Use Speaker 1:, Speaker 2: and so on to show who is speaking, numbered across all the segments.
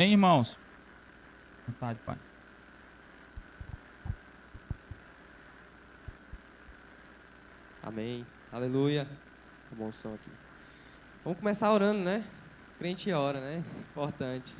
Speaker 1: Bem, irmãos? Vontade, pai.
Speaker 2: Amém. Aleluia. Tá bom o som aqui. Vamos começar orando, né? Crente ora, né? Importante.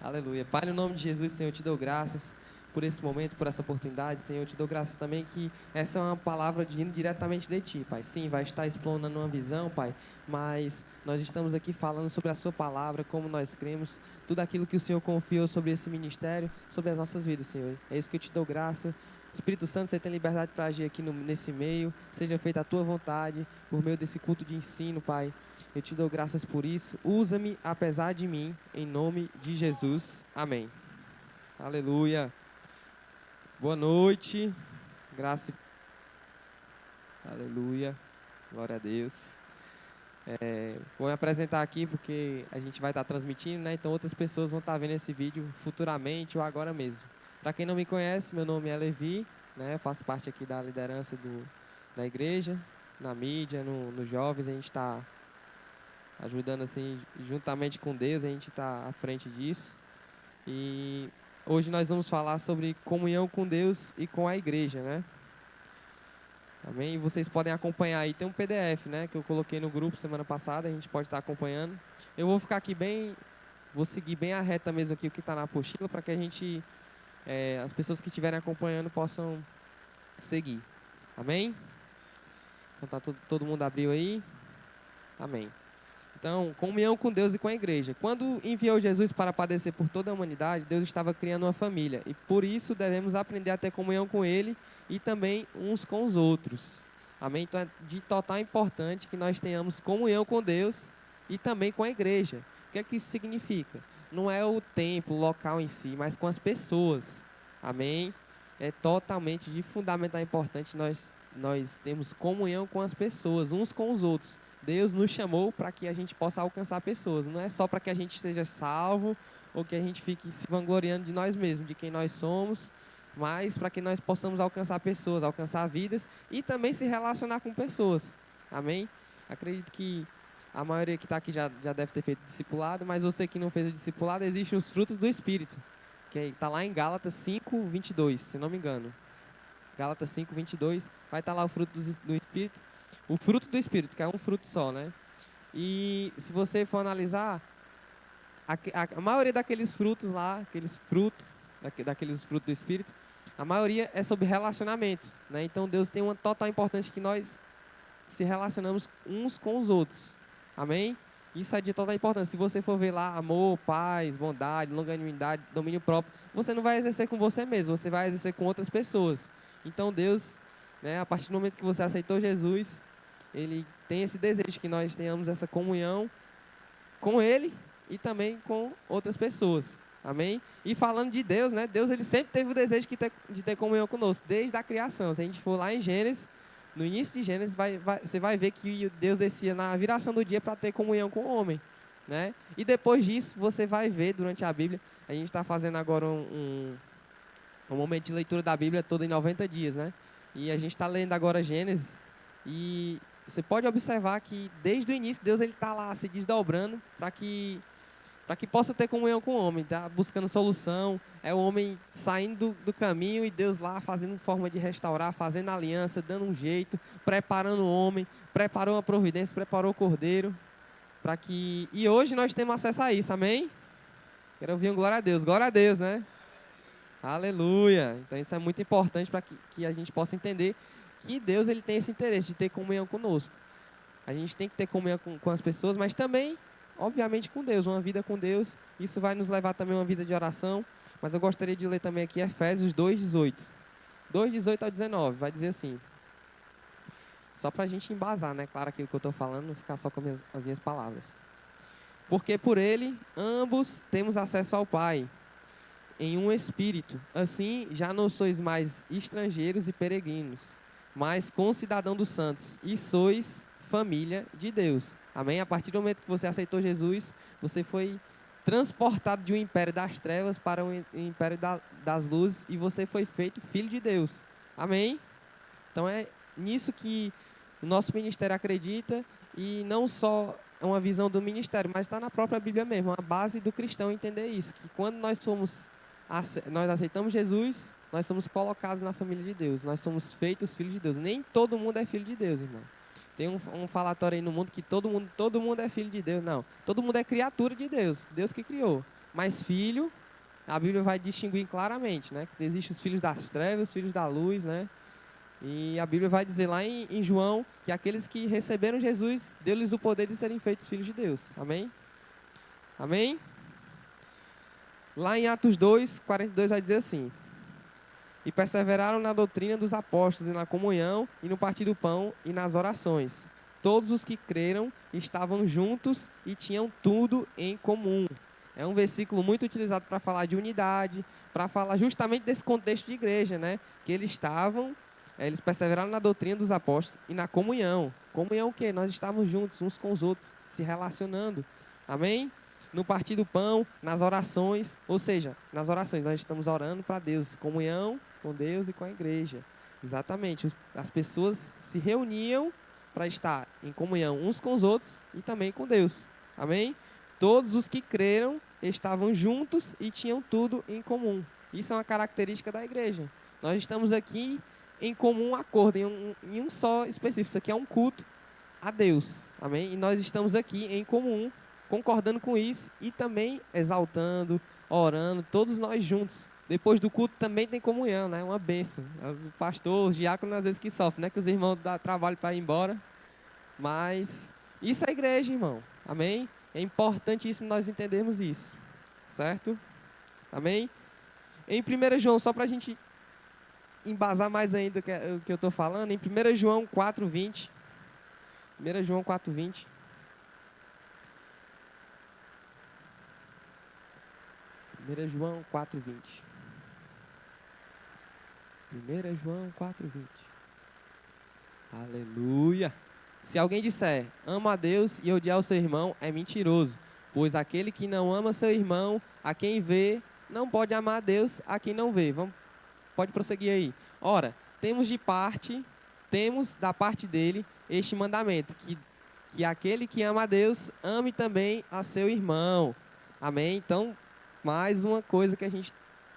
Speaker 2: Aleluia. Pai, no nome de Jesus, Senhor, eu te dou graças por esse momento, por essa oportunidade. Senhor, eu te dou graças também que essa é uma palavra vindo diretamente de Ti, Pai. Sim, vai estar explanando uma visão, Pai, mas nós estamos aqui falando sobre a Sua palavra, como nós cremos, tudo aquilo que o Senhor confiou sobre esse ministério, sobre as nossas vidas, Senhor. É isso que eu te dou graça. Espírito Santo, você tem liberdade para agir aqui nesse meio. Seja feita a Tua vontade, por meio desse culto de ensino, Pai. Eu te dou graças por isso. Usa-me apesar de mim, em nome de Jesus. Amém. Aleluia. Boa noite. Graça e... Aleluia. Glória a Deus. Vou me apresentar aqui porque a gente vai estar transmitindo, né? Então outras pessoas vão estar vendo esse vídeo futuramente ou agora mesmo. Para quem não me conhece, meu nome é Levi, né? Eu faço parte aqui da liderança da igreja, na mídia, nos jovens. A gente está ajudando assim, juntamente com Deus, a gente está à frente disso. E hoje nós vamos falar sobre comunhão com Deus e com a igreja, né? Amém? E vocês podem acompanhar aí, tem um PDF, né, que eu coloquei no grupo semana passada, a gente pode estar acompanhando. Eu vou ficar aqui vou seguir bem a reta mesmo aqui o que está na apostila, para que a gente, as pessoas que estiverem acompanhando possam seguir. Amém? Então tá todo mundo abriu aí? Amém. Então, comunhão com Deus e com a igreja. Quando enviou Jesus para padecer por toda a humanidade, Deus estava criando uma família. E por isso devemos aprender a ter comunhão com Ele e também uns com os outros. Amém? Então é de total importante que nós tenhamos comunhão com Deus e também com a igreja. O que é que isso significa? Não é o templo, o local em si, mas com as pessoas. Amém? É totalmente de fundamental importante nós temos comunhão com as pessoas, uns com os outros. Deus nos chamou para que a gente possa alcançar pessoas. Não é só para que a gente seja salvo ou que a gente fique se vangloriando de nós mesmos, de quem nós somos, mas para que nós possamos alcançar pessoas, alcançar vidas e também se relacionar com pessoas. Amém? Acredito que a maioria que está aqui já deve ter feito discipulado, mas você que não fez o discipulado, existem os frutos do Espírito, que está lá em Gálatas 5:22, se não me engano. Gálatas 5:22, vai estar lá o fruto do Espírito. O fruto do Espírito, que é um fruto só, né? E se você for analisar, a maioria daqueles frutos lá, daqueles frutos do Espírito, a maioria é sobre relacionamento, né? Então Deus tem uma total importância que nós se relacionamos uns com os outros. Amém? Isso é de total importância. Se você for ver lá amor, paz, bondade, longanimidade, domínio próprio, você não vai exercer com você mesmo, você vai exercer com outras pessoas. Então Deus, né, a partir do momento que você aceitou Jesus, Ele tem esse desejo que nós tenhamos essa comunhão com Ele e também com outras pessoas. Amém? E falando de Deus, né? Deus ele sempre teve o desejo de ter comunhão conosco, desde a criação. Se a gente for lá em Gênesis, no início de Gênesis, você vai ver que Deus descia na viração do dia para ter comunhão com o homem, né? E depois disso, você vai ver durante a Bíblia, a gente está fazendo agora um momento de leitura da Bíblia toda em 90 dias, né? E a gente está lendo agora Gênesis e você pode observar que desde o início Deus ele está lá se desdobrando para que possa ter comunhão com o homem, tá? Buscando solução, é o homem saindo do caminho e Deus lá fazendo forma de restaurar, fazendo aliança, dando um jeito, preparando o homem, preparou a providência, preparou o cordeiro, e hoje nós temos acesso a isso, amém? Quero ouvir um glória a Deus, né? Aleluia! Então isso é muito importante para que a gente possa entender que Deus ele tem esse interesse de ter comunhão conosco. A gente tem que ter comunhão com as pessoas, mas também, obviamente, com Deus, uma vida com Deus. Isso vai nos levar também a uma vida de oração. Mas eu gostaria de ler também aqui Efésios 2:18. 2:18 ao 19, vai dizer assim. Só para a gente embasar, né? Claro, aquilo que eu estou falando, não ficar só com as minhas palavras. Porque por ele, ambos temos acesso ao Pai, em um espírito. Assim, já não sois mais estrangeiros e peregrinos, mas concidadão dos santos, e sois família de Deus. Amém? A partir do momento que você aceitou Jesus, você foi transportado de um império das trevas para um império das luzes, e você foi feito filho de Deus. Amém? Então é nisso que o nosso ministério acredita, e não só uma visão do ministério, mas está na própria Bíblia mesmo, a base do cristão entender isso, que quando nós aceitamos Jesus, nós somos colocados na família de Deus, nós somos feitos filhos de Deus. Nem todo mundo é filho de Deus, irmão. Tem um falatório aí no mundo que todo mundo é filho de Deus. Não, todo mundo é criatura de Deus, Deus que criou. Mas filho, a Bíblia vai distinguir claramente, né? Que existem os filhos das trevas, os filhos da luz, né? E a Bíblia vai dizer lá em João que aqueles que receberam Jesus, deu-lhes o poder de serem feitos filhos de Deus. Amém? Amém? Lá em Atos 2, 42 vai dizer assim: e perseveraram na doutrina dos apóstolos, e na comunhão, e no partir do pão, e nas orações. Todos os que creram estavam juntos e tinham tudo em comum. É um versículo muito utilizado para falar de unidade, para falar justamente desse contexto de igreja, né? Que eles perseveraram na doutrina dos apóstolos e na comunhão. Comunhão o quê? Nós estávamos juntos, uns com os outros, se relacionando. Amém? No partir do pão, nas orações, ou seja, nas orações, nós estamos orando para Deus, comunhão com Deus e com a igreja. Exatamente, as pessoas se reuniam para estar em comunhão uns com os outros e também com Deus. Amém? Todos os que creram estavam juntos e tinham tudo em comum. Isso é uma característica da igreja. Nós estamos aqui em comum acordo, em um só específico. Isso aqui é um culto a Deus. Amém? E nós estamos aqui em comum, concordando com isso e também exaltando, orando, todos nós juntos. Depois do culto também tem comunhão, né? Uma bênção. O pastor, os diáconos às vezes que sofrem, né? Que os irmãos dão trabalho para ir embora. Mas isso é igreja, irmão. Amém? É importantíssimo nós entendermos isso. Certo? Amém? Em 1 João, só para a gente embasar mais ainda o que eu estou falando, em 1 João 4:20. 1 João 4:20. 1 João 4:20. 1 João 4:20. Aleluia. Se alguém disser, ama a Deus e odiar o seu irmão, é mentiroso. Pois aquele que não ama seu irmão, a quem vê, não pode amar a Deus a quem não vê. Pode prosseguir aí. Ora, temos da parte dele este mandamento, que aquele que ama a Deus, ame também a seu irmão. Amém? Então, mais uma coisa que a gente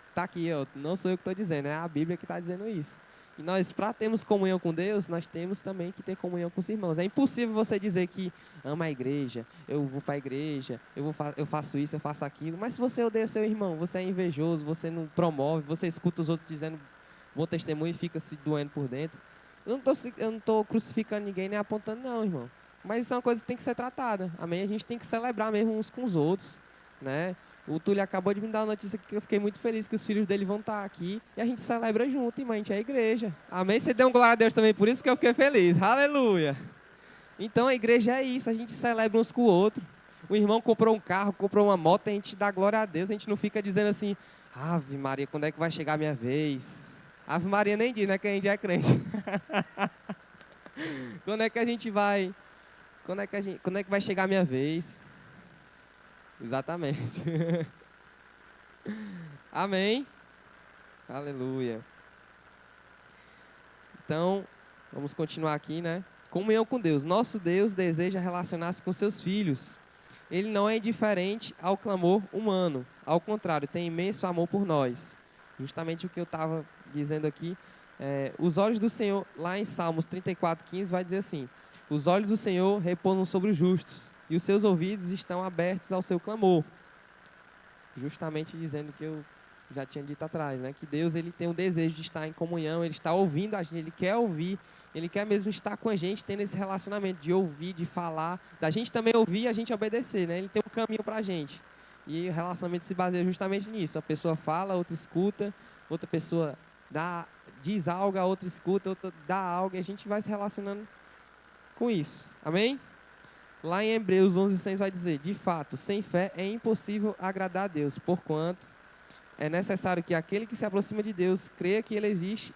Speaker 2: está aqui, ó, não sou eu que estou dizendo, é a Bíblia que está dizendo isso. E nós, para termos comunhão com Deus, nós temos também que ter comunhão com os irmãos. É impossível você dizer que ama a igreja, eu vou para a igreja, eu faço isso, eu faço aquilo. Mas se você odeia seu irmão, você é invejoso, você não promove, você escuta os outros dizendo bom testemunho e fica se doendo por dentro. Eu não estou crucificando ninguém nem apontando não, irmão. Mas isso é uma coisa que tem que ser tratada. Amém? A gente tem que celebrar mesmo uns com os outros, né? O Túlio acabou de me dar uma notícia que eu fiquei muito feliz que os filhos dele vão estar aqui e a gente celebra junto, irmão, a gente é a igreja. Amém? Você deu um glória a Deus também, por isso que eu fiquei feliz. Aleluia! Então a igreja é isso, a gente celebra uns com o outro. O irmão comprou um carro, comprou uma moto, a gente dá glória a Deus, a gente não fica dizendo assim, Ave Maria, quando é que vai chegar a minha vez? Ave Maria nem diz, né, que a gente é crente. Quando é que a gente vai... Quando é que vai chegar a minha vez? Exatamente. Amém? Aleluia. Então, vamos continuar aqui, né? Comunhão com Deus. Nosso Deus deseja relacionar-se com seus filhos. Ele não é indiferente ao clamor humano. Ao contrário, tem imenso amor por nós. Justamente o que eu estava dizendo aqui. Os olhos do Senhor, lá em Salmos 34:15, vai dizer assim: os olhos do Senhor repousam sobre os justos, e os seus ouvidos estão abertos ao seu clamor. Justamente dizendo que eu já tinha dito atrás, né? Que Deus, ele tem o desejo de estar em comunhão, ele está ouvindo a gente, ele quer ouvir, ele quer mesmo estar com a gente, tendo esse relacionamento de ouvir, de falar, da gente também ouvir e a gente obedecer, né? Ele tem um caminho para a gente. E o relacionamento se baseia justamente nisso. A pessoa fala, a outra escuta, outra pessoa diz algo, a outra escuta, a outra dá algo, e a gente vai se relacionando com isso. Amém? Lá em Hebreus 11:6 vai dizer: de fato, sem fé é impossível agradar a Deus, porquanto é necessário que aquele que se aproxima de Deus creia que Ele existe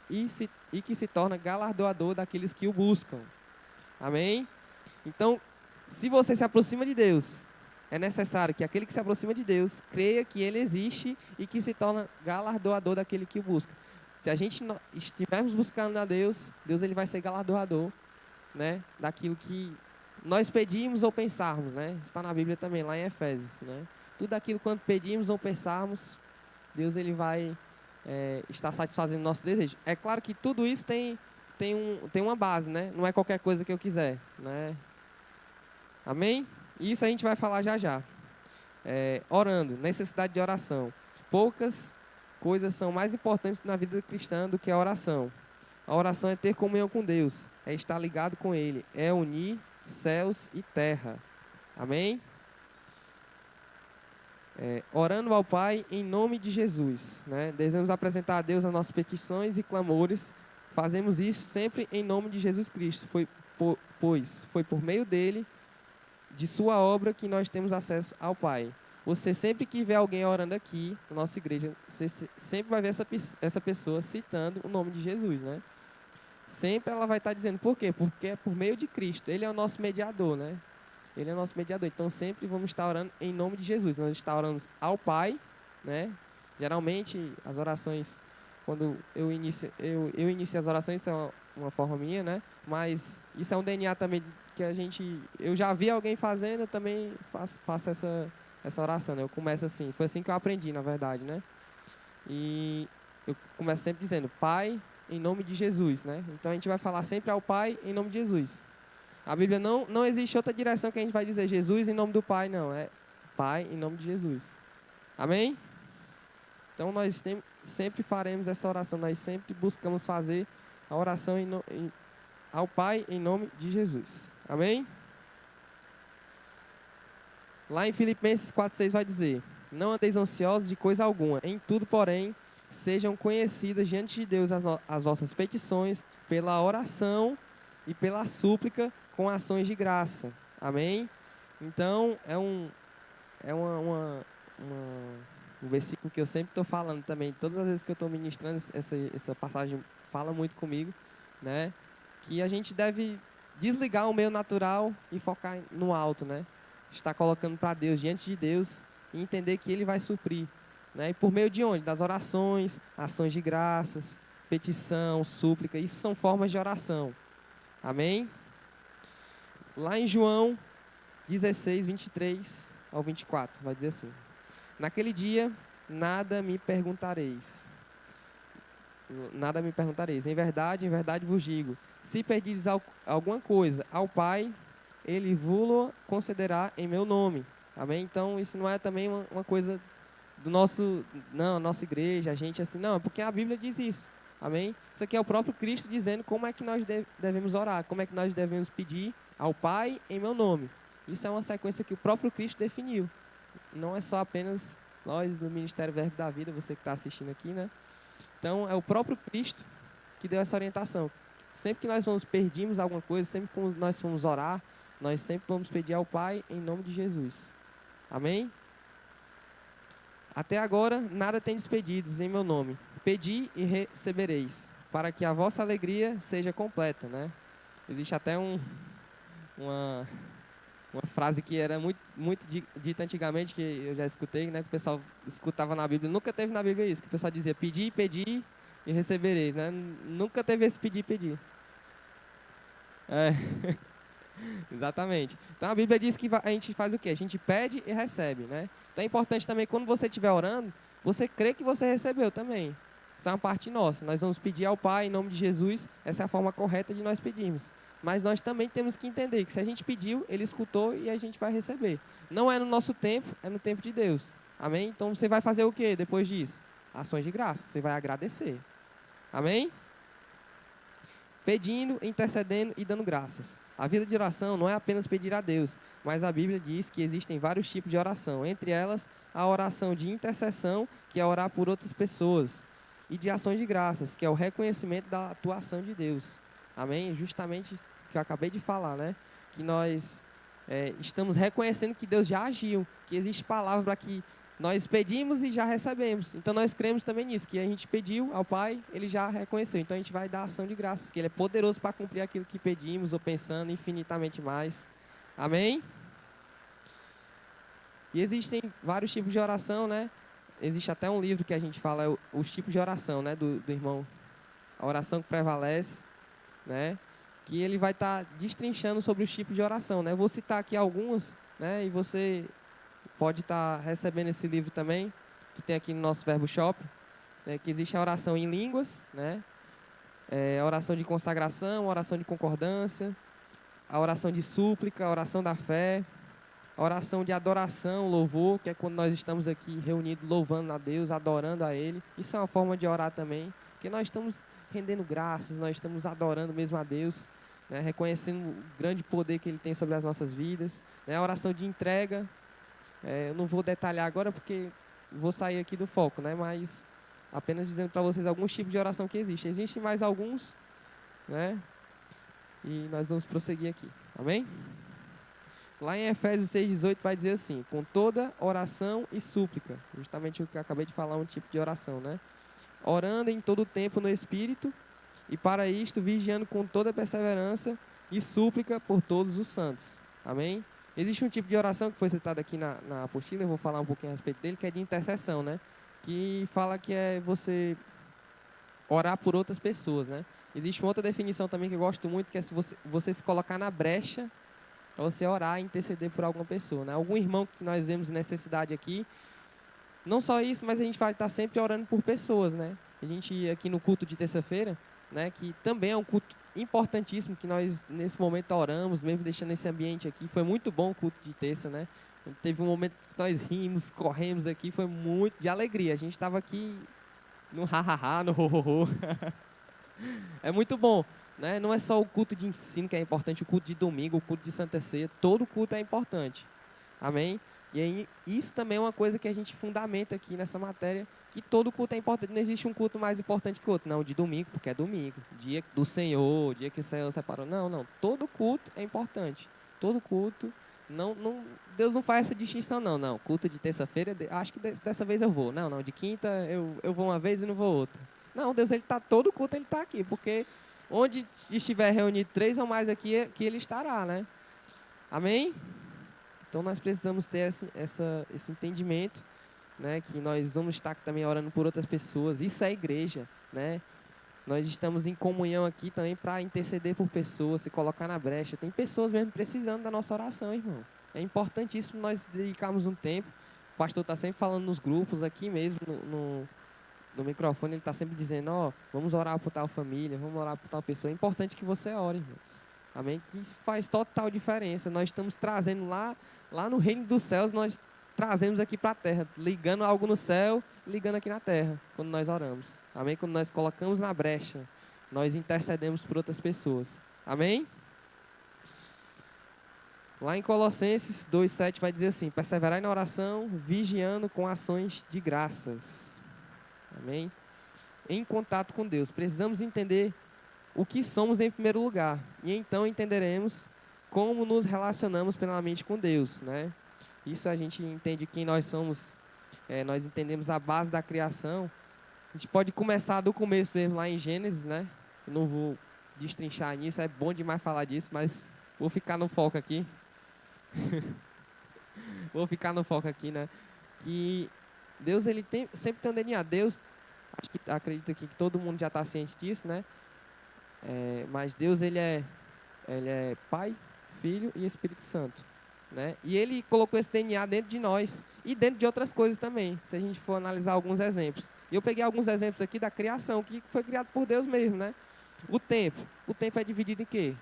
Speaker 2: e que se torna galardoador daqueles que o buscam. Amém? Então, se você se aproxima de Deus, é necessário que aquele que se aproxima de Deus creia que Ele existe e que se torna galardoador daquele que o busca. Se a gente estivermos buscando a Deus, Deus ele vai ser galardoador, né, daquilo que nós pedimos ou pensarmos, né? Está na Bíblia também, lá em Efésios, né? Tudo aquilo quando pedimos ou pensarmos, Deus ele vai estar satisfazendo o nosso desejo. É claro que tudo isso tem uma base, né? Não é qualquer coisa que eu quiser, né? Amém? Isso a gente vai falar já já. Orando, necessidade de oração. Poucas coisas são mais importantes na vida cristã do que a oração. A oração é ter comunhão com Deus, é estar ligado com Ele, é unir céus e terra. Amém? Orando ao Pai em nome de Jesus, né? Devemos apresentar a Deus as nossas petições e clamores. Fazemos isso sempre em nome de Jesus Cristo, pois foi por meio dele, de sua obra, que nós temos acesso ao Pai. Você sempre que vê alguém orando aqui na nossa igreja, você sempre vai ver essa pessoa citando o nome de Jesus, né? Sempre ela vai estar dizendo, por quê? Porque é por meio de Cristo. Ele é o nosso mediador, né? Ele é o nosso mediador. Então sempre vamos estar orando em nome de Jesus. Nós estamos orando ao Pai, né? Geralmente as orações, quando eu inicio as orações, isso é uma forma minha, né? Mas isso é um DNA também que eu já vi alguém fazendo, eu também faço essa oração, né? Eu começo assim, foi assim que eu aprendi, na verdade, né? E eu começo sempre dizendo, Pai, em nome de Jesus, né? Então a gente vai falar sempre ao Pai em nome de Jesus. A Bíblia não existe outra direção que a gente vai dizer Jesus em nome do Pai, não. É Pai em nome de Jesus. Amém? Então nós sempre faremos essa oração, nós sempre buscamos fazer a oração ao Pai em nome de Jesus. Amém? Lá em Filipenses 4,6 vai dizer, não andeis ansiosos de coisa alguma, em tudo, porém, sejam conhecidas diante de Deus as vossas petições pela oração e pela súplica com ações de graça. Amém? Então, um versículo que eu sempre estou falando também, todas as vezes que eu estou ministrando, essa passagem fala muito comigo, né? Que a gente deve desligar o meio natural e focar no alto, né? Estar colocando para Deus, diante de Deus, e entender que Ele vai suprir. Né? E por meio de onde? Das orações, ações de graças, petição, súplica, isso são formas de oração. Amém? Lá em João 16, 23 ao 24, vai dizer assim, naquele dia, nada me perguntareis, em verdade vos digo, se pedirdes alguma coisa ao Pai, Ele vos concederá em meu nome. Amém? Então, isso não é também uma coisa do nossa igreja, a gente assim, não, é porque a Bíblia diz isso. Amém? Isso aqui é o próprio Cristo dizendo como é que nós devemos orar, como é que nós devemos pedir ao Pai em meu nome. Isso é uma sequência que o próprio Cristo definiu. Não é só apenas nós do Ministério Verbo da Vida, você que está assistindo aqui, né? Então, é o próprio Cristo que deu essa orientação. Sempre que nós pedimos alguma coisa, sempre que nós formos orar, nós sempre vamos pedir ao Pai em nome de Jesus. Amém? Até agora, nada tendes pedidos em meu nome. Pedi e recebereis, para que a vossa alegria seja completa, né? Existe até uma frase que era muito dita antigamente, que eu já escutei, né? Que o pessoal escutava na Bíblia. Nunca teve na Bíblia isso, que o pessoal dizia, pedi e recebereis, né? Nunca teve esse pedir. Exatamente. Então a Bíblia diz que a gente faz o quê? A gente pede e recebe, né? Então é importante também, quando você estiver orando, você crê que você recebeu também. Isso é uma parte nossa. Nós vamos pedir ao Pai em nome de Jesus, essa é a forma correta de nós pedirmos. Mas nós também temos que entender que se a gente pediu, Ele escutou e a gente vai receber. Não é no nosso tempo, é no tempo de Deus. Amém? Então você vai fazer o quê depois disso? Ações de graça. Você vai agradecer. Amém? Pedindo, intercedendo e dando graças. A vida de oração não é apenas pedir a Deus, mas a Bíblia diz que existem vários tipos de oração. Entre elas, a oração de intercessão, que é orar por outras pessoas. E de ações de graças, que é o reconhecimento da atuação de Deus. Amém? Justamente o que eu acabei de falar, né? Que nós estamos reconhecendo que Deus já agiu, que existe palavra para que nós pedimos e já recebemos. Então nós cremos também nisso, que a gente pediu ao Pai, Ele já reconheceu. Então a gente vai dar ação de graças, que Ele é poderoso para cumprir aquilo que pedimos ou pensando infinitamente mais. Amém? E existem vários tipos de oração, né? Existe até um livro que a gente fala os tipos de oração, né? Do irmão. A oração que prevalece, né? que ele vai estar destrinchando sobre os tipos de oração, né? Eu vou citar aqui algumas, né? E você pode estar recebendo esse livro também, que tem aqui no nosso Verbo Shop, né? Que existe a oração em línguas, né? A oração de consagração, a oração de concordância, a oração de súplica, a oração da fé, a oração de adoração, louvor, que é quando nós estamos aqui reunidos louvando a Deus, adorando a Ele. Isso é uma forma de orar também, porque nós estamos rendendo graças, nós estamos adorando mesmo a Deus, né, reconhecendo o grande poder que Ele tem sobre as nossas vidas. Né, a oração de entrega, eu não vou detalhar agora porque vou sair aqui do foco, né, mas apenas dizendo para vocês alguns tipos de oração que existem. Existem mais alguns, né, e nós vamos prosseguir aqui. Amém? Lá em Efésios 6,18 vai dizer assim: com toda oração e súplica, justamente o que eu acabei de falar, um tipo de oração, né? Orando em todo o tempo no Espírito, e para isto vigiando com toda perseverança e súplica por todos os santos. Amém? Existe um tipo de oração que foi citado aqui na apostila, eu vou falar um pouquinho a respeito dele, que é de intercessão, né? Que fala que é você orar por outras pessoas, né? Existe uma outra definição também que eu gosto muito, que é se você se colocar na brecha para você orar e interceder por alguma pessoa, né? Algum irmão que nós vemos necessidade aqui. Não só isso, mas a gente vai estar sempre orando por pessoas, né? A gente aqui no culto de terça-feira, né? Que também é um culto importantíssimo, que nós nesse momento oramos, mesmo deixando esse ambiente aqui. Foi muito bom o culto de terça, né? Teve um momento que nós rimos, corremos aqui, foi muito de alegria. A gente estava aqui no ha-ha-ha, no ho-ho-ho. É muito bom. Né? Não é só o culto de ensino que é importante, o culto de domingo, o culto de Santa Ceia, todo culto é importante. Amém? E aí, isso também é uma coisa que a gente fundamenta aqui nessa matéria, que todo culto é importante, não existe um culto mais importante que o outro. Não, de domingo, porque é domingo, dia do Senhor, dia que o Senhor separou. Não, todo culto é importante. Todo culto, Deus não faz essa distinção, não. Culto de terça-feira, acho que dessa vez eu vou. Não, de quinta eu vou uma vez e não vou outra. Não, Deus, todo culto ele está aqui, porque onde estiver reunido 3 ou mais aqui, que Ele estará, né? Amém? Então nós precisamos ter esse entendimento, né? Que nós vamos estar também orando por outras pessoas. Isso é igreja, né? Nós estamos em comunhão aqui também para interceder por pessoas, se colocar na brecha. Tem pessoas mesmo precisando da nossa oração, irmão. É importantíssimo nós dedicarmos um tempo. O pastor está sempre falando nos grupos, aqui mesmo, no microfone, ele está sempre dizendo, vamos orar por tal família, vamos orar por tal pessoa. É importante que você ore, irmãos. Amém? Que isso faz total diferença. Nós estamos trazendo lá no reino dos céus, nós trazemos aqui para a terra, ligando algo no céu, ligando aqui na terra, quando nós oramos. Amém? Quando nós colocamos na brecha, nós intercedemos por outras pessoas. Amém? Lá em Colossenses 2,7 vai dizer assim: perseverai na oração, vigiando com ações de graças. Amém? Em contato com Deus. Precisamos entender o que somos em primeiro lugar. E então entenderemos como nos relacionamos plenamente com Deus, né? Isso a gente entende quem nós somos. Nós entendemos a base da criação. A gente pode começar do começo mesmo, lá em Gênesis, né? Eu não vou destrinchar nisso, é bom demais falar disso, mas vou ficar no foco aqui. Vou ficar no foco aqui, né? Que Deus, ele sempre tem um DNA. Deus, acredito aqui que todo mundo já está ciente disso, né? Mas Deus, ele é Pai, Filho e Espírito Santo, né? E ele colocou esse DNA dentro de nós e dentro de outras coisas também, se a gente for analisar alguns exemplos. E eu peguei alguns exemplos aqui da criação, que foi criado por Deus mesmo, né? O tempo é dividido em quê?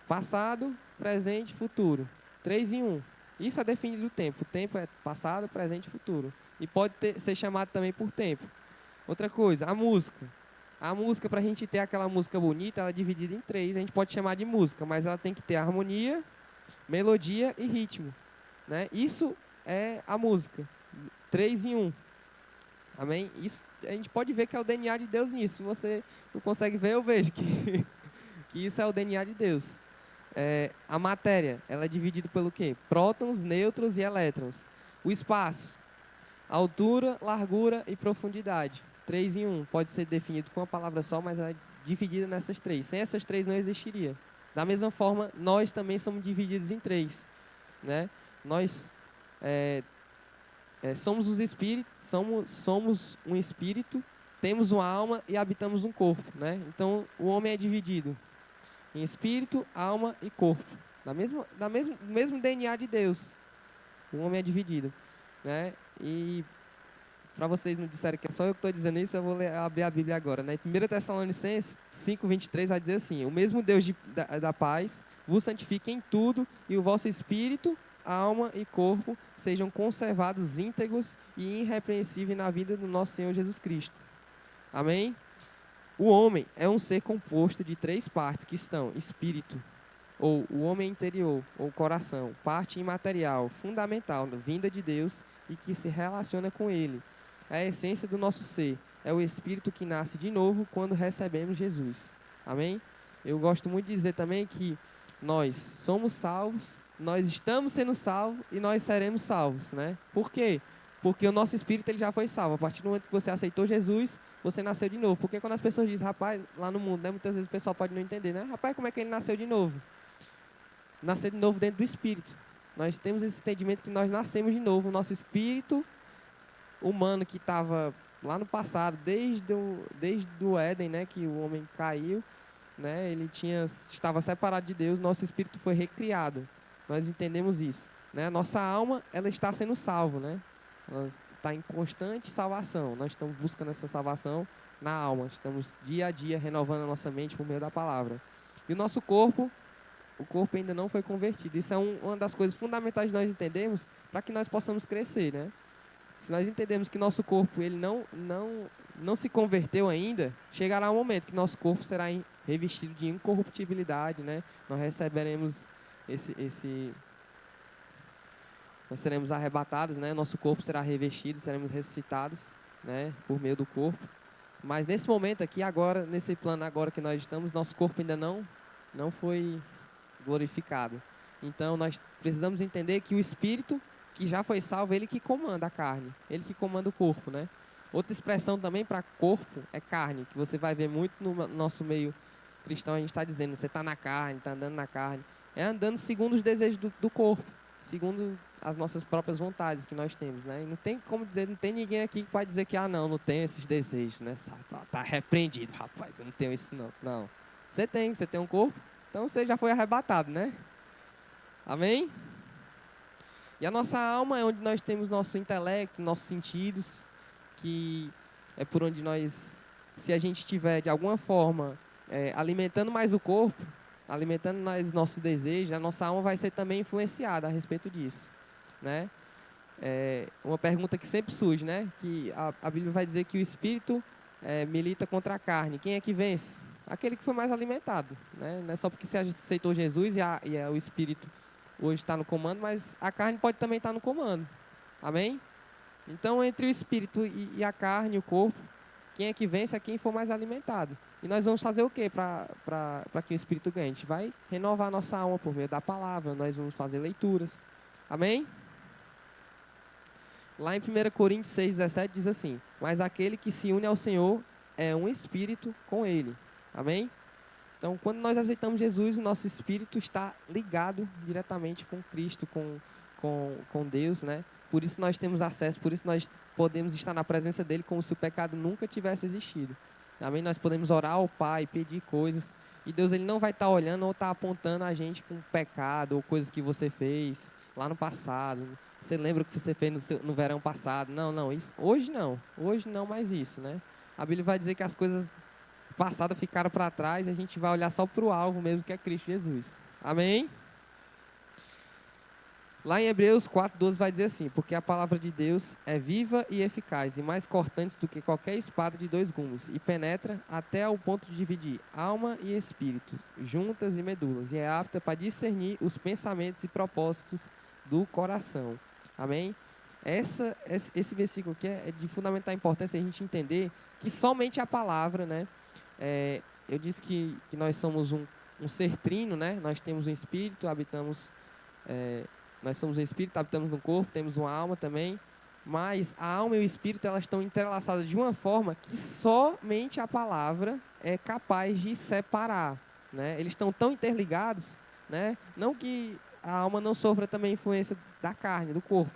Speaker 2: Passado, presente e futuro. 3 em 1. Isso é definido o tempo. O tempo é passado, presente e futuro. E pode ser chamado também por tempo. Outra coisa, a música. A música, para a gente ter aquela música bonita, ela é dividida em 3. A gente pode chamar de música, mas ela tem que ter harmonia, melodia e ritmo, né? Isso é a música. 3 em 1. Amém? Isso, a gente pode ver que é o DNA de Deus nisso. Se você não consegue ver, eu vejo que isso é o DNA de Deus. A matéria, ela é dividida pelo quê? Prótons, nêutrons e elétrons. O espaço, altura, largura e profundidade. 3 em 1. Pode ser definido com uma palavra só, mas ela é dividida nessas 3. Sem essas 3 não existiria. Da mesma forma, nós também somos divididos em 3. Né? Nós somos os espíritos, somos um espírito, temos uma alma e habitamos um corpo. Né? Então, o homem é dividido em espírito, alma e corpo. Mesmo DNA de Deus. O homem é dividido, né? E para vocês não disserem que é só eu que estou dizendo isso, eu vou abrir a Bíblia agora, né? Em 1 Tessalonicenses 5:23 vai dizer assim: o mesmo Deus da paz vos santifique em tudo, e o vosso espírito, alma e corpo sejam conservados íntegros e irrepreensíveis na vida do nosso Senhor Jesus Cristo. Amém? O homem é um ser composto de 3 partes que estão: espírito, ou o homem interior, ou coração, parte imaterial, fundamental, vinda de Deus e que se relaciona com Ele. É a essência do nosso ser. É o espírito que nasce de novo quando recebemos Jesus. Amém? Eu gosto muito de dizer também que nós somos salvos, nós estamos sendo salvos e nós seremos salvos, né? Por quê? Porque o nosso espírito ele já foi salvo. A partir do momento que você aceitou Jesus, você nasceu de novo. Porque quando as pessoas dizem, rapaz, lá no mundo, né, muitas vezes o pessoal pode não entender, né? Rapaz, como é que ele nasceu de novo? Nascer de novo dentro do espírito. Nós temos esse entendimento que nós nascemos de novo. O nosso espírito humano que estava lá no passado, desde o Éden, né, que o homem caiu, né, estava separado de Deus, nosso espírito foi recriado. Nós entendemos isso, né? Nossa alma, ela está sendo salva, né? Ela está em constante salvação. Nós estamos buscando essa salvação na alma. Estamos dia a dia renovando a nossa mente por meio da palavra. E o nosso corpo, o corpo ainda não foi convertido. Isso é uma das coisas fundamentais de nós entendermos para que nós possamos crescer, né? Se nós entendemos que nosso corpo ele não se converteu ainda, chegará um momento que nosso corpo será revestido de incorruptibilidade, né? Nós receberemos nós seremos arrebatados, né? Nosso corpo será revestido, seremos ressuscitados, né? Por meio do corpo. Mas nesse momento aqui, agora, nesse plano agora que nós estamos, nosso corpo ainda não foi glorificado. Então nós precisamos entender que o Espírito que já foi salvo, ele que comanda a carne, ele que comanda o corpo, né? Outra expressão também para corpo é carne, que você vai ver muito no nosso meio cristão, a gente está dizendo, você está na carne, está andando na carne. É andando segundo os desejos do corpo, segundo as nossas próprias vontades que nós temos, né? E não tem como dizer, não tem ninguém aqui que pode dizer que, não tenho esses desejos, né? Está repreendido, rapaz, eu não tenho isso não. Não, você tem um corpo, então você já foi arrebatado, né? Amém? E a nossa alma é onde nós temos nosso intelecto, nossos sentidos, que é por onde nós, se a gente estiver de alguma forma alimentando mais o corpo, alimentando mais nossos desejos, a nossa alma vai ser também influenciada a respeito disso, né? Uma pergunta que sempre surge, né? Que a Bíblia vai dizer que o espírito milita contra a carne. Quem é que vence? Aquele que foi mais alimentado, né? Não é só porque você aceitou Jesus e o espírito hoje está no comando, mas a carne pode também estar no comando. Amém? Então, entre o espírito e a carne, o corpo, quem é que vence é quem for mais alimentado. E nós vamos fazer o quê para que o espírito ganhe? A gente vai renovar a nossa alma por meio da palavra, nós vamos fazer leituras. Amém? Lá em 1 Coríntios 6,17 diz assim: mas aquele que se une ao Senhor é um espírito com Ele. Amém? Então, quando nós aceitamos Jesus, o nosso espírito está ligado diretamente com Cristo, com Deus, né? Por isso nós temos acesso, por isso nós podemos estar na presença dEle como se o pecado nunca tivesse existido. Amém? Nós podemos orar ao Pai, pedir coisas, e Deus ele não vai estar olhando ou estar apontando a gente com pecado ou coisas que você fez lá no passado. Você lembra o que você fez no verão passado? Não, isso, hoje não mais isso, né? A Bíblia vai dizer que as coisas passadas ficaram para trás e a gente vai olhar só para o alvo mesmo, que é Cristo Jesus. Amém? Lá em Hebreus 4:12 vai dizer assim: porque a palavra de Deus é viva e eficaz, e mais cortante do que qualquer espada de 2 gumes, e penetra até ao ponto de dividir alma e espírito, juntas e medulas, e é apta para discernir os pensamentos e propósitos do coração. Amém? Esse versículo aqui é de fundamental importância a gente entender que somente a palavra, né? Eu disse que nós somos um ser trino, né? Nós temos um espírito, nós somos um espírito, habitamos no corpo, temos uma alma também, mas a alma e o espírito elas estão entrelaçadas de uma forma que somente a palavra é capaz de separar, né? Eles estão tão interligados, né? Não que a alma não sofra também influência da carne, do corpo,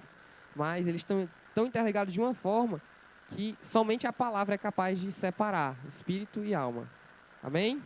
Speaker 2: mas eles estão tão interligados de uma forma que somente a palavra é capaz de separar espírito e alma. Amém?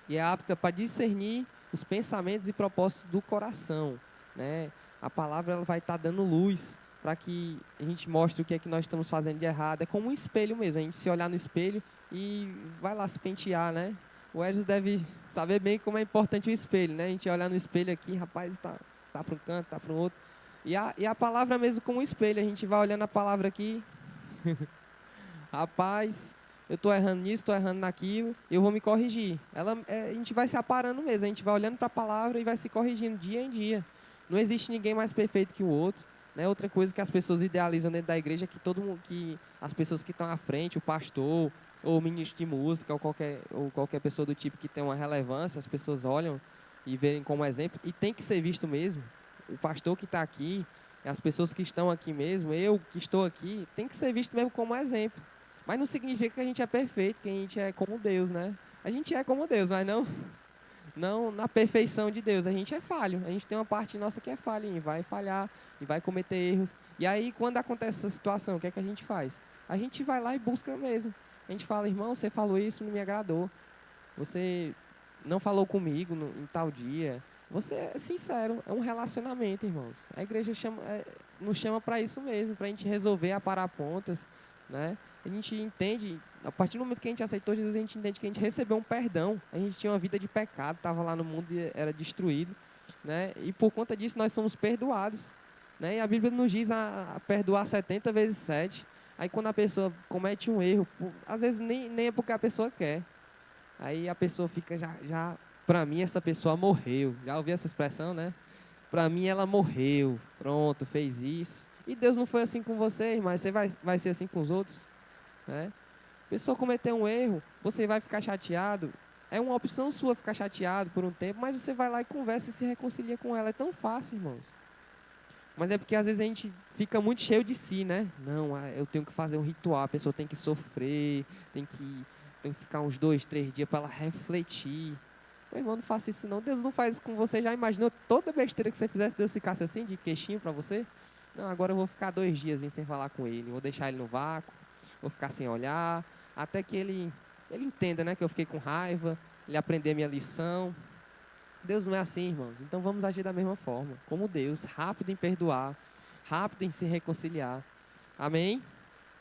Speaker 2: e é apta para discernir os pensamentos e propósitos do coração, né? A palavra ela vai estar dando luz para que a gente mostre o que é que nós estamos fazendo de errado. É como um espelho mesmo, a gente se olhar no espelho e vai lá se pentear, né? O Edson deve saber bem como é importante o espelho, né? A gente olhar no espelho aqui, rapaz, tá para um canto, tá para o outro. E a palavra mesmo como um espelho, a gente vai olhando a palavra aqui, rapaz, eu estou errando nisso, estou errando naquilo, eu vou me corrigir. A gente vai se aparando mesmo, a gente vai olhando para a palavra e vai se corrigindo dia em dia. Não existe ninguém mais perfeito que o outro. Né? Outra coisa que as pessoas idealizam dentro da igreja é que todo mundo, que as pessoas que estão à frente, o pastor, ou o ministro de música, ou qualquer pessoa do tipo que tem uma relevância, as pessoas olham e veem como exemplo, e tem que ser visto mesmo. O pastor que está aqui, as pessoas que estão aqui mesmo, eu que estou aqui, tem que ser visto mesmo como exemplo. Mas não significa que a gente é perfeito, que a gente é como Deus, né? A gente é como Deus, mas não na perfeição de Deus. A gente é falho. A gente tem uma parte nossa que é falha e vai falhar e vai cometer erros. E aí, quando acontece essa situação, o que é que a gente faz? A gente vai lá e busca mesmo. A gente fala, irmão, você falou isso, não me agradou. Você não falou comigo em tal dia. Você é sincero, é um relacionamento, irmãos. A igreja nos chama para isso mesmo, para a gente resolver, aparar pontas, né? A gente entende, a partir do momento que a gente aceitou Jesus, a gente entende que a gente recebeu um perdão. A gente tinha uma vida de pecado, estava lá no mundo e era destruído, né? E por conta disso nós somos perdoados, né? E a Bíblia nos diz a perdoar 70 vezes 7. Aí quando a pessoa comete um erro, às vezes nem é porque a pessoa quer. Aí a pessoa fica já para mim essa pessoa morreu. Já ouvi essa expressão, né? Para mim ela morreu. Pronto, fez isso. E Deus não foi assim com você, mas você vai ser assim com os outros, né? A pessoa cometeu um erro, você vai ficar chateado. É uma opção sua ficar chateado por um tempo, mas você vai lá e conversa e se reconcilia com ela. É tão fácil, irmãos. Mas é porque às vezes a gente fica muito cheio de si, né? Não, eu tenho que fazer um ritual, a pessoa tem que sofrer, tem que ficar uns 2, 3 dias para ela refletir. Meu irmão, não faça isso não. Deus não faz isso com você. Já imaginou toda besteira que você fizesse, Deus ficasse assim, de queixinho para você? Não, agora eu vou ficar 2 dias sem falar com ele. Vou deixar ele no vácuo, vou ficar sem olhar, até que ele entenda, né, que eu fiquei com raiva, ele aprender a minha lição. Deus não é assim, irmãos. Então vamos agir da mesma forma, como Deus, rápido em perdoar, rápido em se reconciliar. Amém?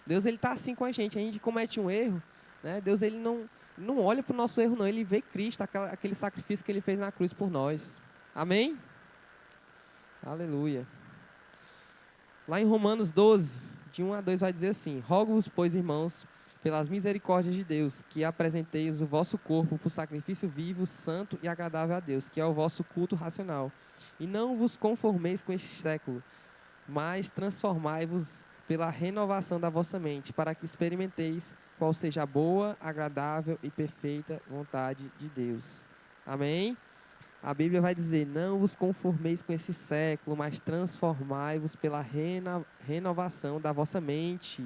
Speaker 2: Deus ele está assim com a gente comete um erro, né? Deus ele não olha para o nosso erro não, ele vê Cristo, aquele sacrifício que ele fez na cruz por nós. Amém? Aleluia. Lá em Romanos 12, de 1 a 2 vai dizer assim: rogo-vos, pois, irmãos, pelas misericórdias de Deus, que apresenteis o vosso corpo por sacrifício vivo, santo e agradável a Deus, que é o vosso culto racional. E não vos conformeis com este século, mas transformai-vos pela renovação da vossa mente, para que experimenteis qual seja a boa, agradável e perfeita vontade de Deus. Amém? A Bíblia vai dizer, não vos conformeis com esse século, mas transformai-vos pela renovação da vossa mente.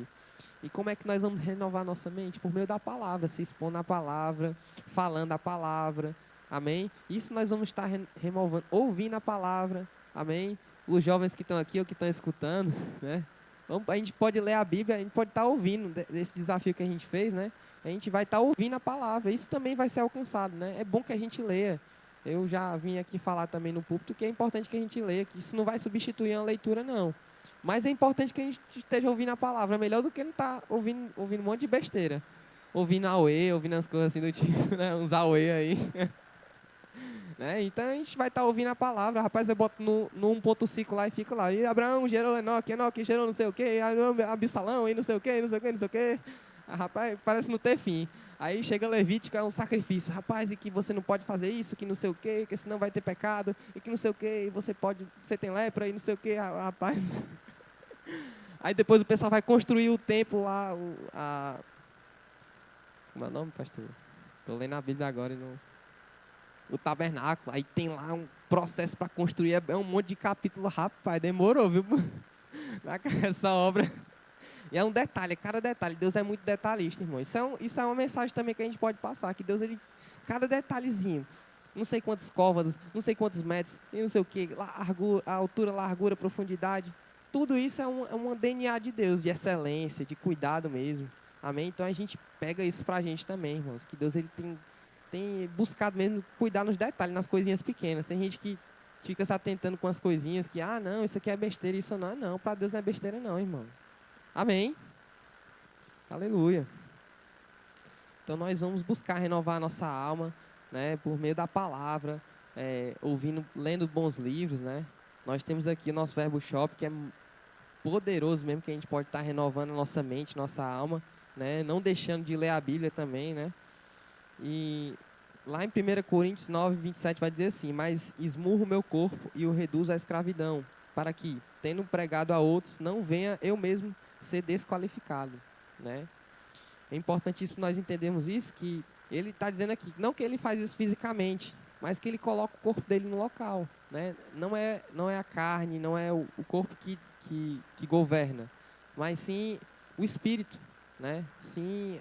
Speaker 2: E como é que nós vamos renovar nossa mente? Por meio da palavra, se expondo à palavra, falando a palavra. Amém? Isso nós vamos estar removendo, ouvindo a palavra. Amém? Os jovens que estão aqui ou que estão escutando, né? A gente pode ler a Bíblia, a gente pode estar ouvindo desse desafio que a gente fez, né? A gente vai estar ouvindo a palavra. Isso também vai ser alcançado, né? É bom que a gente leia. Eu já vim aqui falar também no púlpito que é importante que a gente leia, que isso não vai substituir a leitura, não. Mas é importante que a gente esteja ouvindo a palavra, é melhor do que não estar ouvindo um monte de besteira. Ouvindo auê, ouvindo as coisas assim do tipo, né? Uns auê aí. Né? Então a gente vai estar ouvindo a palavra. Rapaz, eu boto no 1.5 lá e fico lá. E Abraão gerou Enoque gerou não sei o quê, Absalão e não sei o quê, não sei o quê, não sei o quê. Rapaz, parece não ter fim. Aí chega Levítico, é um sacrifício. Rapaz, e que você não pode fazer isso, que não sei o quê, que senão vai ter pecado, e que não sei o quê, e você tem lepra, e não sei o quê, rapaz. Aí depois o pessoal vai construir o templo lá, como é o nome, pastor? Estou lendo a Bíblia agora e não... O tabernáculo, aí tem lá um processo para construir, é um monte de capítulo, rapaz, demorou, viu? Essa obra... E é um detalhe, cada detalhe. Deus é muito detalhista, irmão. Isso é uma mensagem também que a gente pode passar. Que Deus, cada detalhezinho. Não sei quantos côvados, não sei quantos metros, e não sei o que. A altura, largura, profundidade. Tudo isso é um DNA de Deus, de excelência, de cuidado mesmo. Amém? Então a gente pega isso pra gente também, irmãos. Que Deus, ele tem tem buscado mesmo cuidar nos detalhes, nas coisinhas pequenas. Tem gente que fica se atentando com as coisinhas que, não, isso aqui é besteira, isso não. Não, para Deus não é besteira não, irmão. Amém? Aleluia. Então nós vamos buscar renovar a nossa alma, né, por meio da palavra, ouvindo, lendo bons livros, né. Nós temos aqui o nosso Verbo Shop, que é poderoso mesmo, que a gente pode estar renovando a nossa mente, nossa alma, né, não deixando de ler a Bíblia também, né. E lá em 1 Coríntios 9, 27 vai dizer assim: mas esmurro o meu corpo e o reduzo à escravidão, para que, tendo pregado a outros, não venha eu mesmo ser desqualificado, né. É importantíssimo nós entendermos isso, que ele está dizendo aqui, não que ele faz isso fisicamente, mas que ele coloca o corpo dele no local, né? Não é a carne, não é o corpo que governa, mas sim o espírito, né? Sim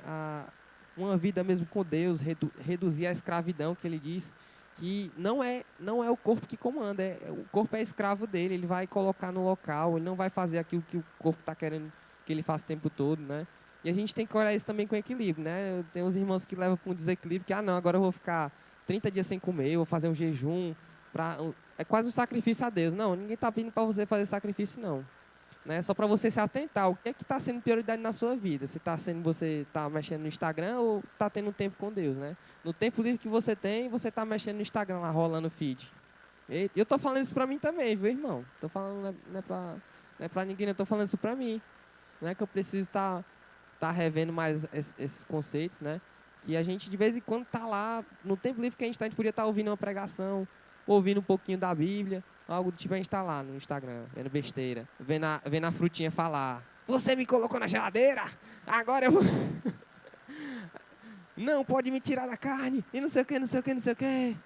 Speaker 2: uma vida mesmo com Deus, reduzir a escravidão, que ele diz que não é o corpo que comanda, o corpo é escravo dele, ele vai colocar no local, ele não vai fazer aquilo que o corpo está querendo que ele faça o tempo todo, né? E a gente tem que olhar isso também com equilíbrio, né? Tem uns irmãos que levam para um desequilíbrio, que, não, agora eu vou ficar 30 dias sem comer, eu vou fazer um jejum, é quase um sacrifício a Deus. Não, ninguém está pedindo para você fazer sacrifício, não. Né? Só para você se atentar, o que é que está sendo prioridade na sua vida? Se você está mexendo no Instagram ou está tendo um tempo com Deus, né? No tempo livre que você tem, você está mexendo no Instagram lá, rolando o feed. E eu estou falando isso para mim também, viu, irmão? Estou falando, não é para ninguém, eu estou falando isso para mim. Não é que eu preciso estar revendo mais esses conceitos, né? Que a gente, de vez em quando, está lá, no tempo livre que a gente podia estar ouvindo uma pregação, ouvindo um pouquinho da Bíblia, algo do tipo, a gente está lá no Instagram, vendo besteira, vendo a frutinha falar: você me colocou na geladeira, agora eu vou... Não, pode me tirar da carne, e não sei o que, não sei o que, não sei o que.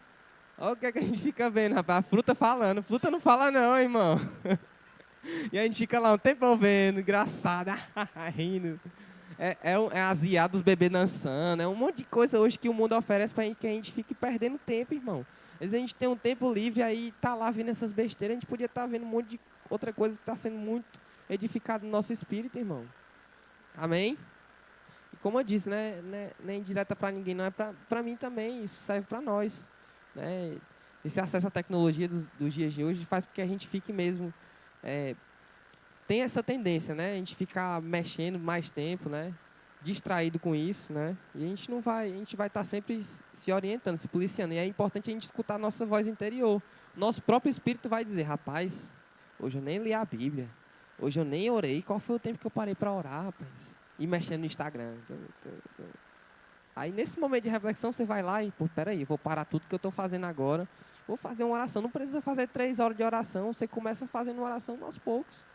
Speaker 2: Olha o que, é que a gente fica vendo, rapaz, a fruta falando, fruta não fala não, irmão. E a gente fica lá um tempo vendo, engraçado, rindo. É aziar dos bebês dançando, é um monte de coisa hoje que o mundo oferece pra gente, que a gente fique perdendo tempo, irmão. Às vezes a gente tem um tempo livre, aí tá lá vendo essas besteiras, a gente podia estar vendo um monte de outra coisa que está sendo muito edificado no nosso espírito, irmão. Amém? E como eu disse, né, nem direta para ninguém, não é para mim também, isso serve para nós. Né? Esse acesso à tecnologia dos dias de hoje faz com que a gente fique mesmo... tem essa tendência, né? A gente ficar mexendo mais tempo, né? Distraído com isso, né? E a gente vai estar sempre se orientando, se policiando. E é importante a gente escutar a nossa voz interior. Nosso próprio espírito vai dizer: rapaz, hoje eu nem li a Bíblia, hoje eu nem orei. Qual foi o tempo que eu parei para orar, rapaz? E mexendo no Instagram. Aí nesse momento de reflexão você vai lá e, peraí, vou parar tudo que eu estou fazendo agora, vou fazer uma oração. Não precisa fazer 3 horas de oração, você começa fazendo uma oração aos poucos.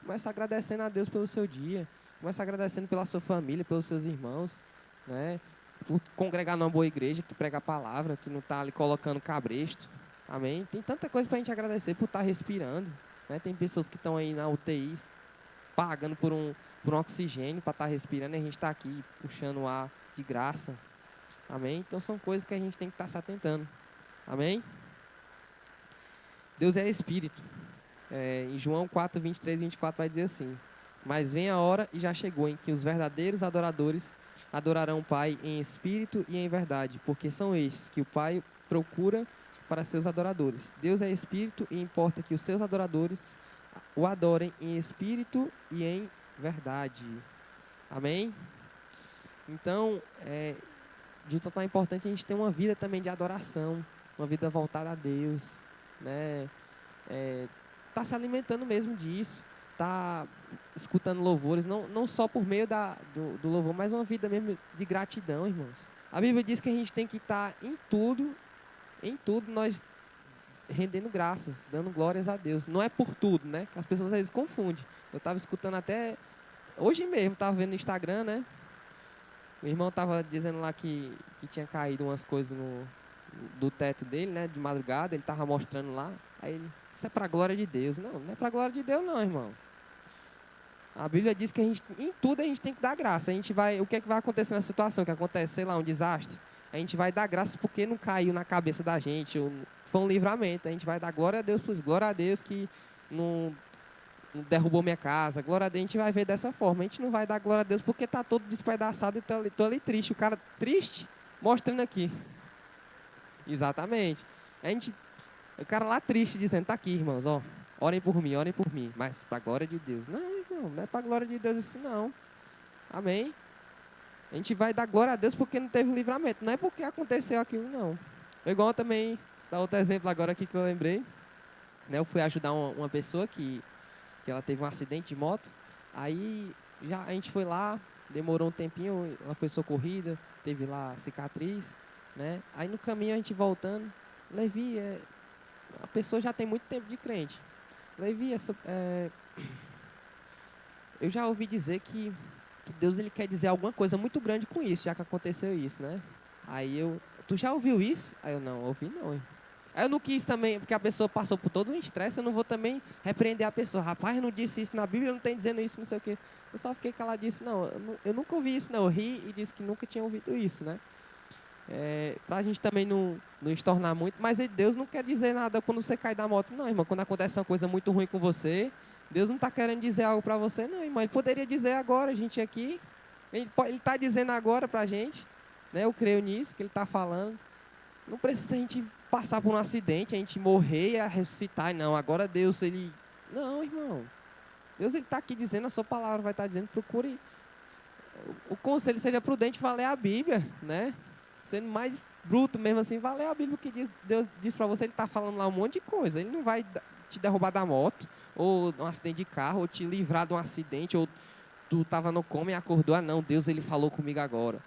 Speaker 2: Começa agradecendo a Deus pelo seu dia. Começa agradecendo pela sua família, pelos seus irmãos. Né? Por congregar numa boa igreja, que prega a palavra, que não está ali colocando cabresto. Amém? Tem tanta coisa para a gente agradecer por estar respirando. Né? Tem pessoas que estão aí na UTI, pagando por um oxigênio para estar respirando. E a gente está aqui puxando o ar de graça. Amém? Então são coisas que a gente tem que estar se atentando. Amém? Deus é Espírito. Em João 4, 23 e 24 vai dizer assim: mas vem a hora, e já chegou, em que os verdadeiros adoradores adorarão o Pai em espírito e em verdade, porque são estes que o Pai procura para seus adoradores. Deus é Espírito e importa que os seus adoradores o adorem em espírito e em verdade. Amém? Então, de total importante a gente ter uma vida também de adoração, uma vida voltada a Deus, né? Tá se alimentando mesmo disso, tá escutando louvores, não só por meio do louvor, mas uma vida mesmo de gratidão, irmãos. A Bíblia diz que a gente tem que estar em tudo nós rendendo graças, dando glórias a Deus. Não é por tudo, né? As pessoas às vezes confundem. Eu estava escutando até, hoje mesmo, estava vendo no Instagram, né? O irmão estava dizendo lá que tinha caído umas coisas do teto dele, né? De madrugada, ele estava mostrando lá, aí ele... Isso é para a glória de Deus. Não é para a glória de Deus não, irmão. A Bíblia diz que em tudo a gente tem que dar graça. O que é que vai acontecer na situação? Que acontece, sei lá, um desastre? A gente vai dar graça porque não caiu na cabeça da gente. Foi um livramento. A gente vai dar glória a Deus, glória a Deus que não derrubou minha casa. Glória a Deus, a gente vai ver dessa forma. A gente não vai dar glória a Deus porque está todo despedaçado e estou ali triste. O cara triste, mostrando aqui. Exatamente. A gente, o cara lá triste dizendo, tá aqui, irmãos, ó, orem por mim, mas para a glória de Deus. Não, irmão, não é para a glória de Deus isso não. Amém? A gente vai dar glória a Deus porque não teve livramento, não é porque aconteceu aquilo, não. Igual também, dá outro exemplo agora aqui que eu lembrei, né? Eu fui ajudar uma pessoa que ela teve um acidente de moto, aí já a gente foi lá, demorou um tempinho, ela foi socorrida, teve lá cicatriz, né? Aí no caminho a gente voltando, Levi, a pessoa já tem muito tempo de crente. Levi, eu já ouvi dizer que Deus ele quer dizer alguma coisa muito grande com isso, já que aconteceu isso, né? Aí tu já ouviu isso? Aí eu, não, ouvi não. Aí eu não quis também, porque a pessoa passou por todo um estresse, eu não vou também repreender a pessoa. Rapaz, não disse isso na Bíblia, não tem dizendo isso, não sei o quê. Eu só fiquei calado e disse, não, eu nunca ouvi isso, não. Eu ri e disse que nunca tinha ouvido isso, né? Para a gente também não estornar muito, mas Deus não quer dizer nada quando você cai da moto, não, irmão. Quando acontece uma coisa muito ruim com você, Deus não está querendo dizer algo para você, não, irmão. Ele poderia dizer agora, a gente aqui, ele está dizendo agora para a gente, né? Eu creio nisso, que ele está falando. Não precisa a gente passar por um acidente, a gente morrer e ressuscitar, não. Agora Deus, ele... Não, irmão. Deus está aqui dizendo, a sua palavra vai estar dizendo, procure... O conselho seja prudente, vai ler a Bíblia, né? Sendo mais bruto mesmo assim, vai ler a Bíblia, que Deus diz para você, ele está falando lá um monte de coisa. Ele não vai te derrubar da moto, ou de um acidente de carro, ou te livrar de um acidente, ou tu estava no coma e acordou, não, Deus ele falou comigo agora.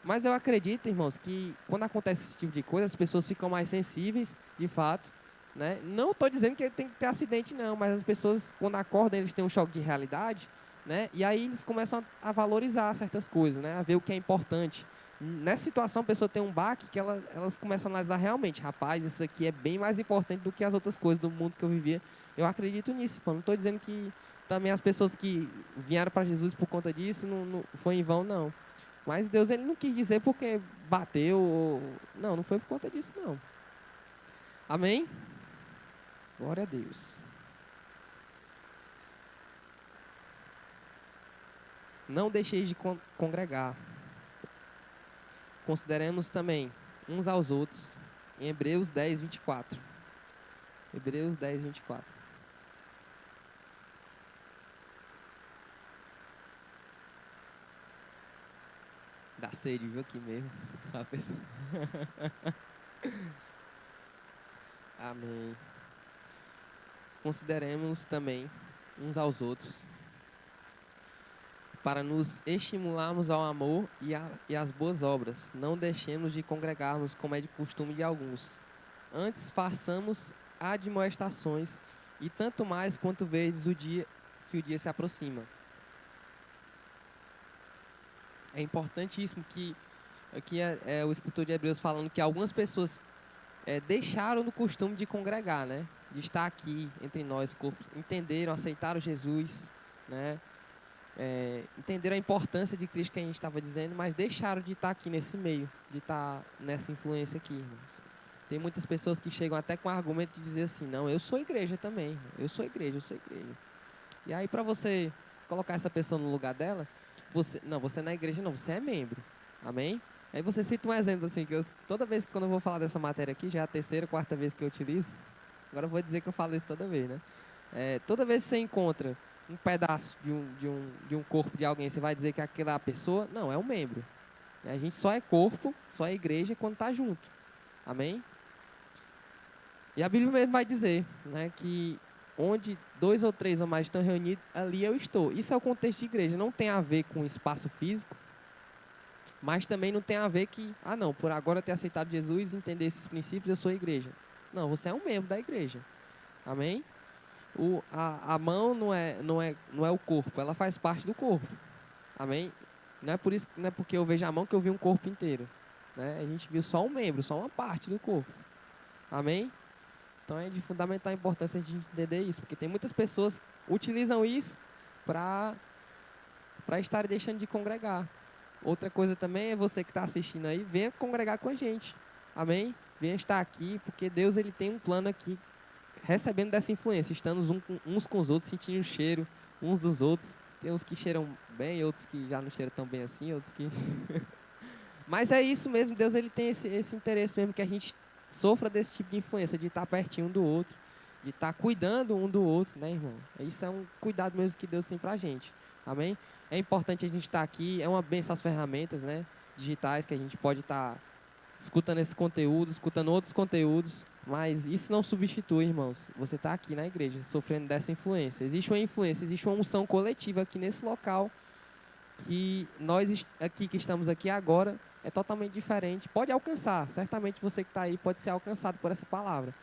Speaker 2: Mas eu acredito, irmãos, que quando acontece esse tipo de coisa, as pessoas ficam mais sensíveis, de fato, né? Não estou dizendo que tem que ter acidente, não, mas as pessoas, quando acordam, eles têm um choque de realidade, né? E aí eles começam a valorizar certas coisas, né? A ver o que é importante. Nessa situação, a pessoa tem um baque que elas começam a analisar realmente, rapaz, isso aqui é bem mais importante do que as outras coisas do mundo que eu vivia. Eu acredito nisso, pô. Não estou dizendo que também as pessoas que vieram para Jesus por conta disso não foi em vão, não. Mas Deus ele não quis dizer porque bateu. Não foi por conta disso, não. Amém? Glória a Deus. Não deixeis de congregar. Consideremos também uns aos outros. Em Hebreus 10, 24. Hebreus 10, 24. Dá sede, viu, aqui mesmo. Amém. Consideremos também uns aos outros, para nos estimularmos ao amor e às boas obras. Não deixemos de congregarmos, como é de costume de alguns. Antes façamos admoestações, e tanto mais quanto vedes o dia se aproxima. É importantíssimo que aqui é o escritor de Hebreus falando que algumas pessoas deixaram o costume de congregar, né? De estar aqui entre nós, corpos, entenderam, aceitaram Jesus, né? Entenderam a importância de Cristo que a gente estava dizendo, mas deixaram de estar aqui nesse meio, de estar nessa influência aqui, irmãos. Tem muitas pessoas que chegam até com o argumento de dizer assim, não, eu sou igreja também, irmão. Eu sou igreja. E aí, para você colocar essa pessoa no lugar dela, você não é igreja não, você é membro. Amém? Aí você cita um exemplo assim, que toda vez que quando eu vou falar dessa matéria aqui, já é a terceira, quarta vez que eu utilizo, agora eu vou dizer que eu falo isso toda vez, né? Toda vez que você encontra um pedaço de um corpo de alguém, você vai dizer que aquela pessoa, não, é um membro. A gente só é corpo, só é igreja quando está junto. Amém? E a Bíblia mesmo vai dizer, né, que onde 2 ou 3 ou mais estão reunidos, ali eu estou. Isso é o contexto de igreja, não tem a ver com espaço físico, mas também não tem a ver que, não, por agora ter aceitado Jesus, entender esses princípios, eu sou a igreja. Não, você é um membro da igreja. Amém? A mão não é o corpo, ela faz parte do corpo. Amém? Não é porque eu vejo a mão que eu vi um corpo inteiro. Né? A gente viu só um membro, só uma parte do corpo. Amém? Então é de fundamental importância a gente entender isso, porque tem muitas pessoas que utilizam isso para estarem deixando de congregar. Outra coisa também é você que está assistindo aí, venha congregar com a gente. Amém? Venha estar aqui, porque Deus ele tem um plano aqui, recebendo dessa influência, estando uns com os outros, sentindo o cheiro uns dos outros. Tem uns que cheiram bem, outros que já não cheiram tão bem assim, outros que... Mas é isso mesmo, Deus ele tem esse interesse mesmo, que a gente sofra desse tipo de influência, de estar pertinho um do outro, de estar cuidando um do outro, né, irmão? Isso é um cuidado mesmo que Deus tem pra gente. Amém? É importante a gente estar aqui, é uma bênção as ferramentas, né, digitais que a gente pode estar escutando esse conteúdo, escutando outros conteúdos, mas isso não substitui, irmãos. Você está aqui na igreja, sofrendo dessa influência. Existe uma influência, existe uma unção coletiva aqui nesse local, que nós aqui que estamos aqui agora é totalmente diferente. Pode alcançar, certamente você que está aí pode ser alcançado por essa palavra,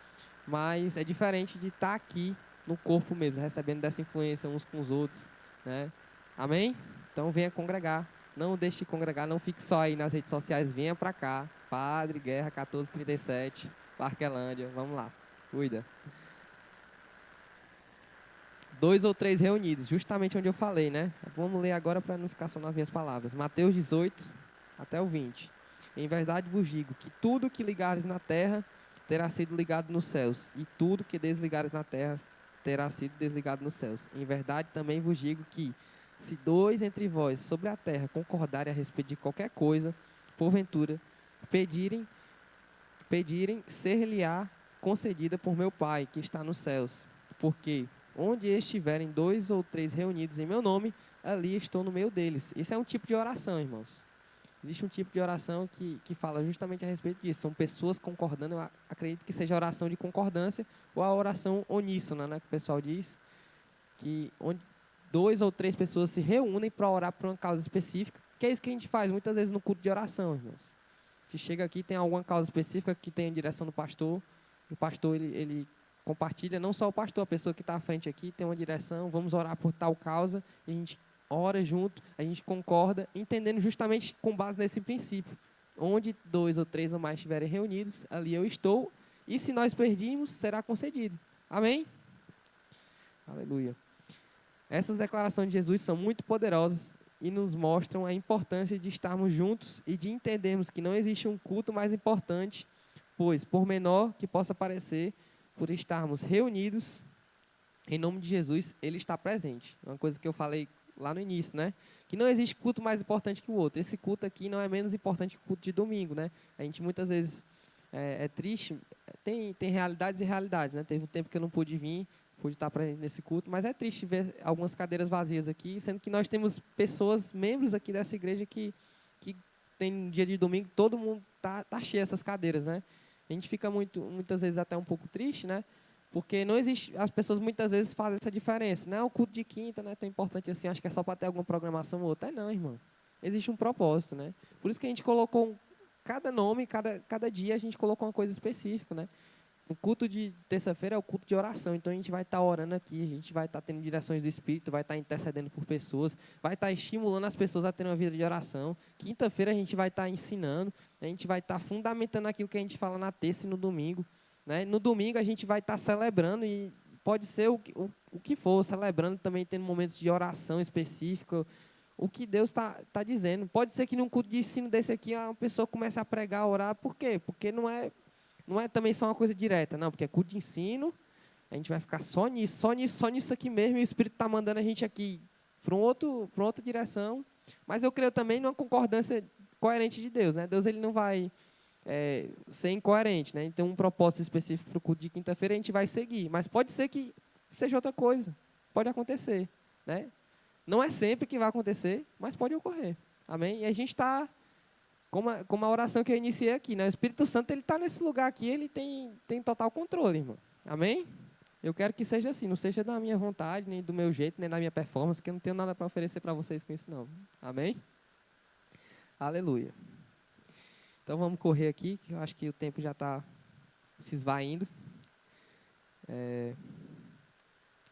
Speaker 2: mas é diferente de estar aqui no corpo mesmo, recebendo dessa influência uns com os outros, né? Amém? Então venha congregar, não deixe de congregar, não fique só aí nas redes sociais, venha para cá, Padre Guerra 1437, Parquelândia, vamos lá, cuida. 2 ou 3 reunidos, justamente onde eu falei, né? Vamos ler agora para não ficar só nas minhas palavras. Mateus 18 até o 20. Em verdade vos digo que tudo que ligares na terra terá sido ligado nos céus, e tudo que desligares na terra terá sido desligado nos céus. Em verdade também vos digo que, se 2 entre vós sobre a terra concordarem a respeito de qualquer coisa, porventura, pedirem, ser-lhe-á concedida por meu Pai, que está nos céus. Porque onde estiverem 2 ou 3 reunidos em meu nome, ali estou no meio deles. Isso é um tipo de oração, irmãos. Existe um tipo de oração que fala justamente a respeito disso. São pessoas concordando. Eu acredito que seja a oração de concordância ou a oração uníssona, né, que o pessoal diz. Que onde 2 ou 3 pessoas se reúnem para orar por uma causa específica. Que é isso que a gente faz muitas vezes no culto de oração, irmãos. A gente chega aqui, tem alguma causa específica que tem a direção do pastor. O pastor, ele compartilha, não só o pastor, a pessoa que está à frente aqui tem uma direção, vamos orar por tal causa, e a gente ora junto, a gente concorda, entendendo justamente com base nesse princípio. Onde 2 ou 3 ou mais estiverem reunidos, ali eu estou, e se nós perdimos, será concedido. Amém? Aleluia. Essas declarações de Jesus são muito poderosas e nos mostram a importância de estarmos juntos e de entendermos que não existe um culto mais importante, pois, por menor que possa parecer, por estarmos reunidos, em nome de Jesus, Ele está presente. Uma coisa que eu falei lá no início, né? Que não existe culto mais importante que o outro. Esse culto aqui não é menos importante que o culto de domingo, né? A gente muitas vezes é triste, tem realidades e realidades, né? Teve um tempo que eu não pude vir, pude estar presente nesse culto, mas é triste ver algumas cadeiras vazias aqui, sendo que nós temos pessoas, membros aqui dessa igreja que tem no dia de domingo, todo mundo tá cheio essas cadeiras, né? A gente fica muitas vezes até um pouco triste, né? Porque não existe, as pessoas muitas vezes fazem essa diferença. Não é o culto de quinta, não é tão importante assim, acho que é só para ter alguma programação ou outra. É não, irmão. Existe um propósito, né? Por isso que a gente colocou cada nome, cada dia a gente colocou uma coisa específica, né? O culto de terça-feira é o culto de oração, então a gente vai estar orando aqui, a gente vai estar tendo direções do Espírito, vai estar intercedendo por pessoas, vai estar estimulando as pessoas a terem uma vida de oração. Quinta-feira a gente vai estar ensinando, a gente vai estar fundamentando aquilo que a gente fala na terça e no domingo, né? No domingo a gente vai estar celebrando, e pode ser o que for, celebrando também, tendo momentos de oração específica, o que Deus está dizendo. Pode ser que num culto de ensino desse aqui, uma pessoa comece a pregar, a orar, por quê? Porque não é também só uma coisa direta, não, porque é culto de ensino, a gente vai ficar só nisso aqui mesmo, e o Espírito está mandando a gente aqui para uma outra direção, mas eu creio também numa concordância coerente de Deus, né? Deus, ele não vai ser incoerente, né? Então, um propósito específico para o culto de quinta-feira a gente vai seguir, mas pode ser que seja outra coisa, pode acontecer, né? Não é sempre que vai acontecer, mas pode ocorrer, amém? E a gente está, como a oração que eu iniciei aqui, né? O Espírito Santo, ele está nesse lugar aqui, ele tem total controle, irmão. Amém? Eu quero que seja assim, não seja da minha vontade, nem do meu jeito, nem da minha performance, que eu não tenho nada para oferecer para vocês com isso, não. Amém? Aleluia. Então vamos correr aqui, que eu acho que o tempo já está se esvaindo.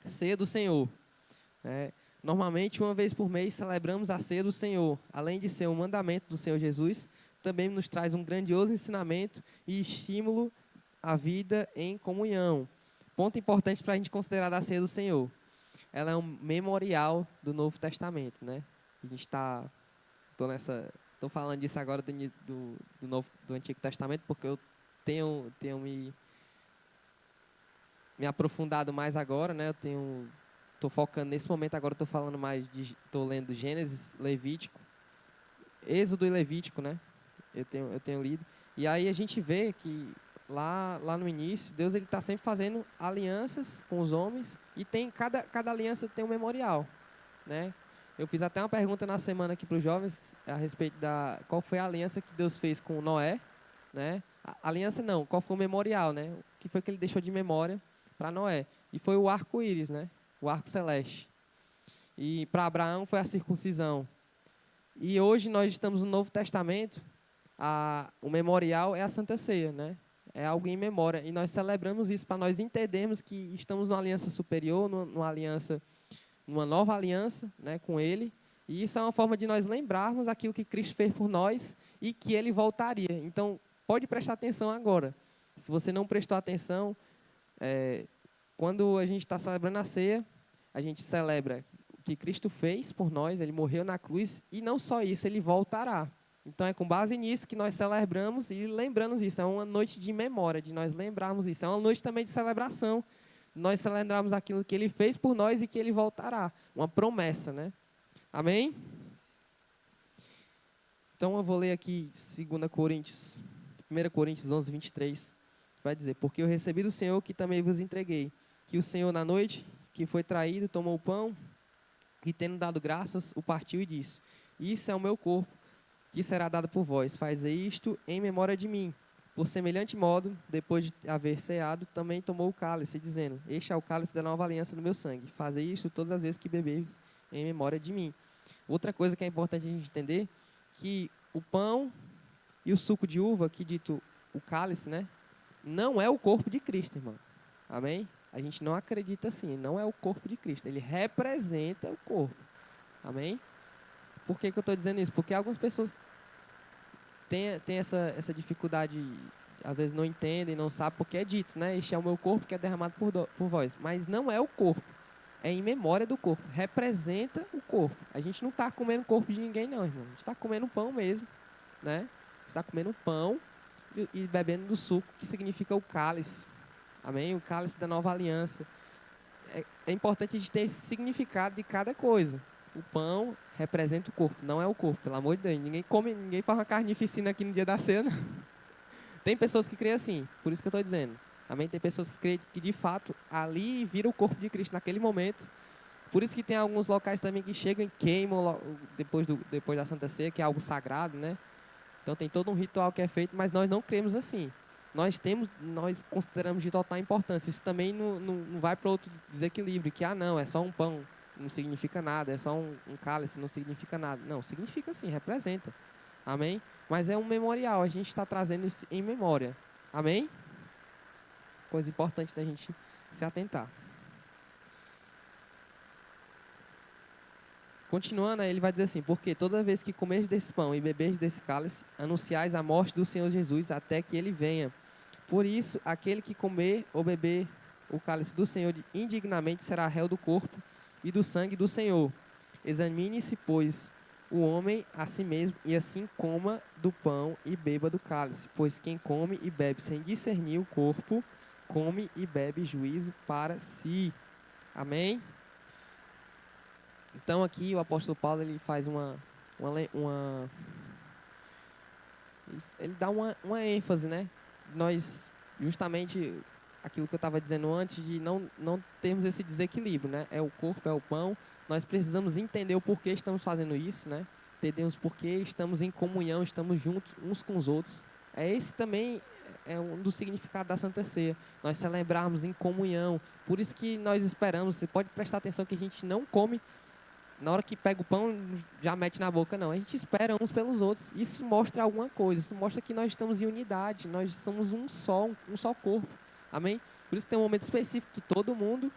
Speaker 2: Ceia do Senhor. Normalmente, uma vez por mês, celebramos a ceia do Senhor. Além de ser um mandamento do Senhor Jesus, também nos traz um grandioso ensinamento e estímulo à vida em comunhão. Ponto importante para a gente considerar da ceia do Senhor. Ela é um memorial do Novo Testamento, né? A gente estou falando disso agora do Antigo Testamento, porque eu tenho me aprofundado mais agora, né? Estou focando nesse momento agora, estou lendo Gênesis, Levítico, Êxodo e Levítico, né? Eu tenho lido. E aí a gente vê que lá no início, Deus ele está sempre fazendo alianças com os homens e tem cada aliança tem um memorial, né? Eu fiz até uma pergunta na semana aqui para os jovens a respeito da qual foi a aliança que Deus fez com Noé, né? Aliança não, qual foi o memorial, né? O que foi que ele deixou de memória para Noé? E foi o arco-íris, né? O arco celeste. E para Abraão foi a circuncisão. E hoje nós estamos no Novo Testamento, o memorial é a Santa Ceia, né? É algo em memória. E nós celebramos isso para nós entendermos que estamos numa aliança superior, numa nova aliança, né, com Ele. E isso é uma forma de nós lembrarmos aquilo que Cristo fez por nós e que Ele voltaria. Então, pode prestar atenção agora. Se você não prestou atenção, quando a gente está celebrando a ceia, a gente celebra o que Cristo fez por nós, Ele morreu na cruz, e não só isso, Ele voltará. Então é com base nisso que nós celebramos e lembramos isso. É uma noite de memória, de nós lembrarmos isso. É uma noite também de celebração. Nós celebramos aquilo que Ele fez por nós e que Ele voltará. Uma promessa, né? Amém? Então eu vou ler aqui 2 Coríntios, 1 Coríntios 11, 23. Vai dizer, porque eu recebi do Senhor que também vos entreguei, que o Senhor na noite que foi traído tomou o pão e tendo dado graças, o partiu e disse, isso é o meu corpo, que será dado por vós. Fazei isto em memória de mim. Por semelhante modo, depois de haver ceado, também tomou o cálice, dizendo, este é o cálice da nova aliança do meu sangue. Fazei isto todas as vezes que bebeis em memória de mim. Outra coisa que é importante a gente entender, que o pão e o suco de uva, aqui dito o cálice, né, não é o corpo de Cristo, irmão. Amém? A gente não acredita assim, não é o corpo de Cristo. Ele representa o corpo. Amém? Por que eu estou dizendo isso? Porque algumas pessoas têm essa dificuldade, às vezes não entendem, não sabem, porque é dito, né? Este é o meu corpo que é derramado por vós. Mas não é o corpo. É em memória do corpo. Representa o corpo. A gente não está comendo o corpo de ninguém, não, irmão. A gente está comendo pão mesmo, né? A gente está comendo pão e bebendo do suco, que significa o cálice. Amém? O cálice da nova aliança. É importante a gente ter esse significado de cada coisa. O pão representa o corpo, não é o corpo, pelo amor de Deus. Ninguém faz uma carnificina aqui no dia da ceia. Tem pessoas que creem assim, por isso que eu estou dizendo. Amém? Tem pessoas que creem que de fato ali vira o corpo de Cristo naquele momento. Por isso que tem alguns locais também que chegam e queimam depois da Santa Ceia, que é algo sagrado, né? Então tem todo um ritual que é feito, mas nós não cremos assim. Nós consideramos de total importância. Isso também não vai para outro desequilíbrio, que não, é só um pão, não significa nada, é só um cálice, não significa nada. Não, significa sim, representa. Amém? Mas é um memorial, a gente está trazendo isso em memória. Amém? Coisa importante da gente se atentar. Continuando, ele vai dizer assim, porque toda vez que comeres desse pão e beberes desse cálice, anunciais a morte do Senhor Jesus até que ele venha. Por isso, aquele que comer ou beber o cálice do Senhor indignamente será réu do corpo e do sangue do Senhor. Examine-se, pois, o homem a si mesmo, e assim coma do pão e beba do cálice. Pois quem come e bebe sem discernir o corpo, come e bebe juízo para si. Amém? Então aqui o apóstolo Paulo ele faz ele dá uma ênfase, né? Nós, justamente, aquilo que eu estava dizendo antes, de não termos esse desequilíbrio, né? É o corpo, é o pão. Nós precisamos entender o porquê estamos fazendo isso, né? Entendemos porquê estamos em comunhão, estamos juntos uns com os outros. Esse também é um dos significados da Santa Ceia. Nós celebrarmos em comunhão. Por isso que nós esperamos, você pode prestar atenção que a gente não come na hora que pega o pão, já mete na boca, não. A gente espera uns pelos outros. Isso mostra alguma coisa. Isso mostra que nós estamos em unidade. Nós somos um só corpo. Amém? Por isso tem um momento específico que todo mundo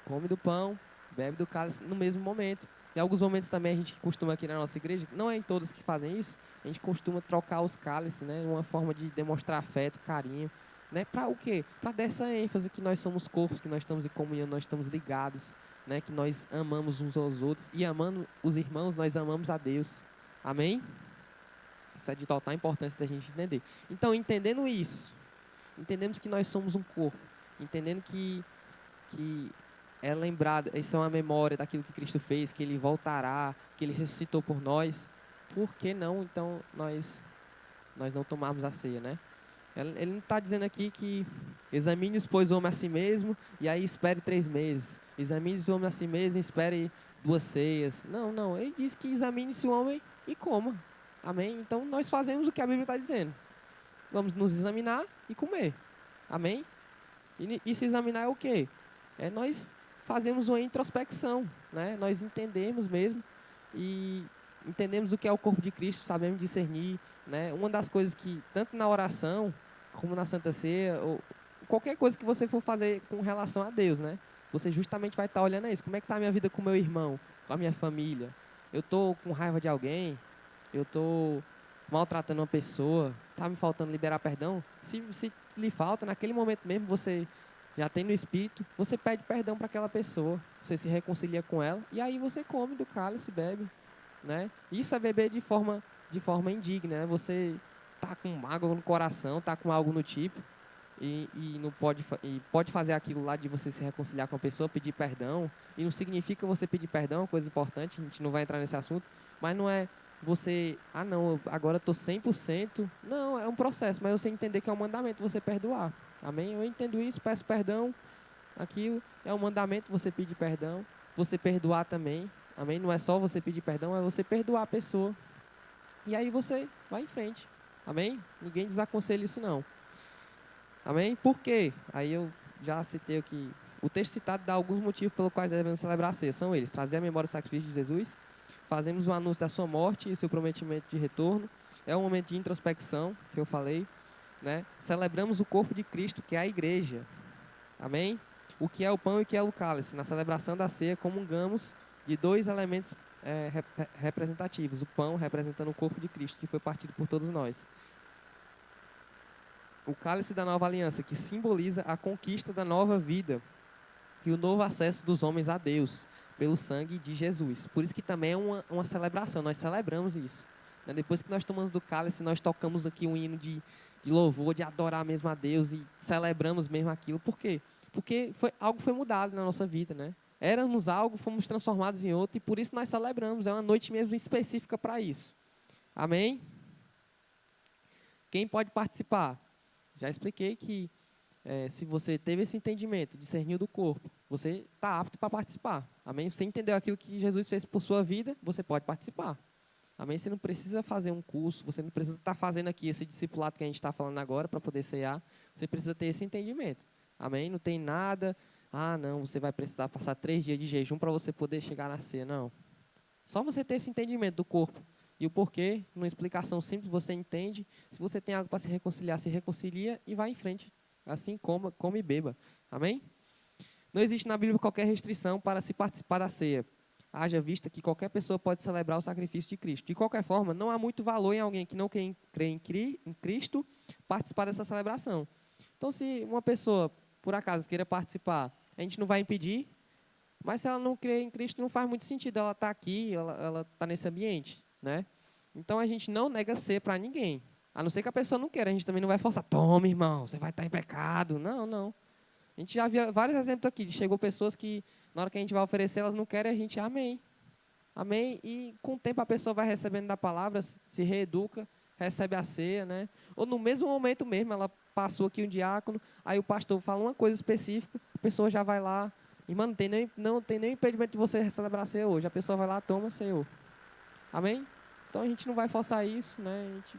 Speaker 2: come do pão, bebe do cálice no mesmo momento. Em alguns momentos também a gente costuma aqui na nossa igreja, não é em todos que fazem isso, a gente costuma trocar os cálices, né? Uma forma de demonstrar afeto, carinho. Né? Para o quê? Para dar essa ênfase que nós somos corpos, que nós estamos em comunhão, nós estamos ligados. Né, que nós amamos uns aos outros e amando os irmãos, nós amamos a Deus. Amém? Isso é de total importância da gente entender. Então, entendendo isso, entendemos que nós somos um corpo, entendendo que é lembrado, isso é uma memória daquilo que Cristo fez, que Ele voltará, que Ele ressuscitou por nós. Por que não, então, nós não tomarmos a ceia, né? Ele não está dizendo aqui que examine, pois, o homem a si mesmo e aí espere 3 meses. Examine o homem a si mesmo e espere 2 ceias. Não, não. Ele diz que examine-se o homem e coma. Amém? Então, nós fazemos o que a Bíblia está dizendo. Vamos nos examinar e comer. Amém? E se examinar é o quê? É nós fazemos uma introspecção, né? Nós entendemos mesmo e entendemos o que é o corpo de Cristo, sabemos discernir, né? Uma das coisas que, tanto na oração, como na Santa Ceia, ou qualquer coisa que você for fazer com relação a Deus, né? Você justamente vai estar olhando a isso. Como é que está a minha vida com o meu irmão, com a minha família? Eu estou com raiva de alguém? Eu estou maltratando uma pessoa? Está me faltando liberar perdão? Se lhe falta, naquele momento mesmo, você já tem no espírito, você pede perdão para aquela pessoa, você se reconcilia com ela, e aí você come do cálice, bebe, né? Isso é beber de forma indigna, né? Você tá com mágoa no coração, tá com algo no tipo, e não pode, e pode fazer aquilo lá de você se reconciliar com a pessoa, pedir perdão, e não significa você pedir perdão, é uma coisa importante, a gente não vai entrar nesse assunto, mas não é você, não, agora estou 100%, não, é um processo, mas você entender que é um mandamento você perdoar, amém? Eu entendo isso, peço perdão, aquilo é um mandamento, você pedir perdão, você perdoar também, amém? Não é só você pedir perdão, é você perdoar a pessoa, e aí você vai em frente, amém? Ninguém desaconselha isso não. Amém? Por quê? Aí eu já citei aqui. O texto citado dá alguns motivos pelos quais devemos celebrar a ceia. São eles: trazer à memória o sacrifício de Jesus, fazemos o anúncio da sua morte e seu prometimento de retorno. É um momento de introspecção, que eu falei, né? Celebramos o corpo de Cristo, que é a igreja. Amém? O que é o pão e o que é o cálice? Na celebração da ceia, comungamos de dois elementos representativos. O pão representando o corpo de Cristo, que foi partido por todos nós. O cálice da nova aliança, que simboliza a conquista da nova vida e o novo acesso dos homens a Deus pelo sangue de Jesus. Por isso que também é uma celebração, nós celebramos isso. Depois que nós tomamos do cálice, nós tocamos aqui um hino de louvor, de adorar mesmo a Deus e celebramos mesmo aquilo. Por quê? Porque algo foi mudado na nossa vida, né? Éramos algo, fomos transformados em outro e por isso nós celebramos. É uma noite mesmo específica para isso. Amém? Quem pode participar? Já expliquei que se você teve esse entendimento, discerniu do corpo, você está apto para participar. Amém? Você entendeu aquilo que Jesus fez por sua vida, você pode participar. Amém? Você não precisa fazer um curso, você não precisa estar fazendo aqui esse discipulado que a gente está falando agora para poder cear. Você precisa ter esse entendimento. Amém? Não tem nada, não, você vai precisar passar 3 dias de jejum para você poder chegar na ceia. Não. Só você ter esse entendimento do corpo. E o porquê, numa explicação simples, você entende. Se você tem algo para se reconciliar, se reconcilia e vai em frente. Assim come e beba. Amém? Não existe na Bíblia qualquer restrição para se participar da ceia. Haja vista que qualquer pessoa pode celebrar o sacrifício de Cristo. De qualquer forma, não há muito valor em alguém que não crê em Cristo participar dessa celebração. Então, se uma pessoa, por acaso, queira participar, a gente não vai impedir, mas se ela não crê em Cristo, não faz muito sentido ela estar aqui, ela está nesse ambiente, né? Então, a gente não nega ser para ninguém. A não ser que a pessoa não queira, a gente também não vai forçar. Toma, irmão, você vai estar em pecado. Não, não. A gente já viu vários exemplos aqui. Chegou pessoas que, na hora que a gente vai oferecer, elas não querem, a gente, amém. Amém. E com o tempo a pessoa vai recebendo da palavra, se reeduca, recebe a ceia, né? Ou no mesmo momento mesmo, ela passou aqui um diácono, aí o pastor fala uma coisa específica, a pessoa já vai lá. Irmão, não tem nem impedimento de você celebrar a ceia hoje. A pessoa vai lá, toma, Senhor. Amém? Então a gente não vai forçar isso, né? A gente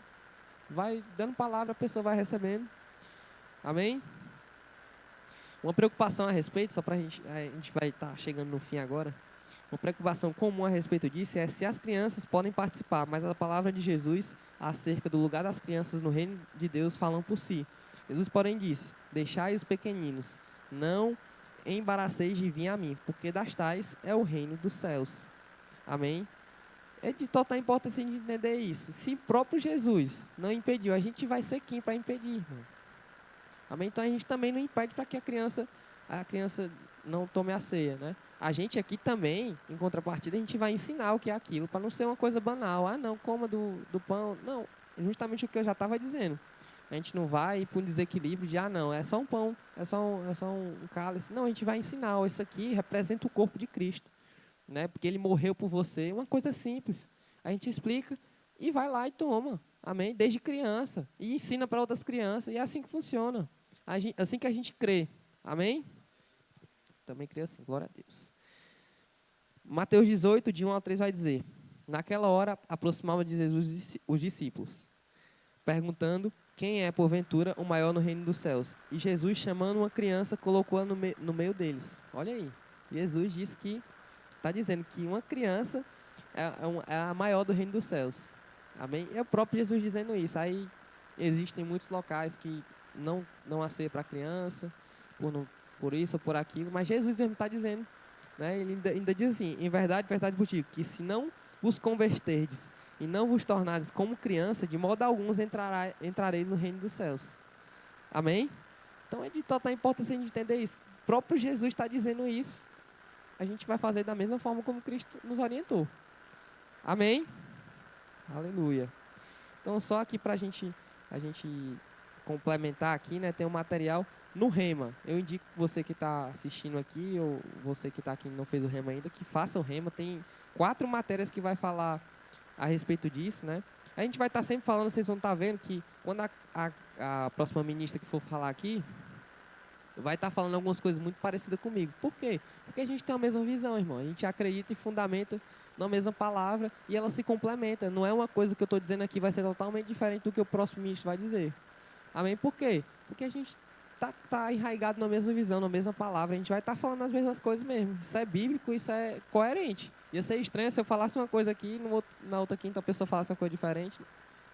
Speaker 2: vai dando palavra, a pessoa vai recebendo. Amém? Uma preocupação a respeito, só para a gente vai estar chegando no fim agora. Uma preocupação comum a respeito disso é se as crianças podem participar, mas a palavra de Jesus acerca do lugar das crianças no reino de Deus falam por si. Jesus, porém, disse: deixai os pequeninos, não embaraceis de vir a mim, porque das tais é o reino dos céus. Amém? É de total importância de entender isso. Se próprio Jesus não impediu, a gente vai ser quem para impedir, irmão? Amém? Então a gente também não impede para que a criança não tome a ceia, né? A gente aqui também, em contrapartida, a gente vai ensinar o que é aquilo, para não ser uma coisa banal. Não, coma do pão. Não, justamente o que eu já estava dizendo. A gente não vai ir para um desequilíbrio de, não, é só um pão, é só um cálice. Não, a gente vai ensinar, isso aqui representa o corpo de Cristo, né? Porque ele morreu por você, uma coisa simples. A gente explica e vai lá e toma. Amém? Desde criança. E ensina para outras crianças. E é assim que funciona. Assim que a gente crê. Amém? Também creio assim. Glória a Deus. Mateus 18, de 1 ao 3 vai dizer: Naquela hora aproximavam de Jesus os discípulos, perguntando quem é, porventura, o maior no reino dos céus. E Jesus, chamando uma criança, colocou-a no meio deles. Olha aí. Jesus disse que, está dizendo que uma criança é a maior do reino dos céus. Amém? É o próprio Jesus dizendo isso. Aí existem muitos locais que não aceita para criança, por isso ou por aquilo, mas Jesus mesmo está dizendo, né? Ele ainda diz assim: em verdade vos digo, que se não vos converterdes e não vos tornardes como criança, de modo algum entrareis no reino dos céus. Amém? Então é de total importância a gente entender isso. O próprio Jesus está dizendo isso. A gente vai fazer da mesma forma como Cristo nos orientou. Amém? Aleluia. Então, só aqui para a gente complementar aqui, né, tem um material no Rema. Eu indico você que está assistindo aqui, ou você que está aqui e não fez o Rema ainda, que faça o Rema. Tem 4 matérias que vai falar a respeito disso, né? A gente vai estar sempre falando, vocês vão estar vendo que quando a próxima ministra que for falar aqui, vai estar falando algumas coisas muito parecidas comigo. Por quê? Porque a gente tem a mesma visão, irmão. A gente acredita e fundamenta na mesma palavra e ela se complementa. Não é uma coisa que eu estou dizendo aqui vai ser totalmente diferente do que o próximo ministro vai dizer. Amém? Por quê? Porque a gente tá enraizado na mesma visão, na mesma palavra. A gente vai estar falando as mesmas coisas mesmo. Isso é bíblico, isso é coerente. Ia ser estranho se eu falasse uma coisa aqui e na outra quinta a pessoa falasse uma coisa diferente.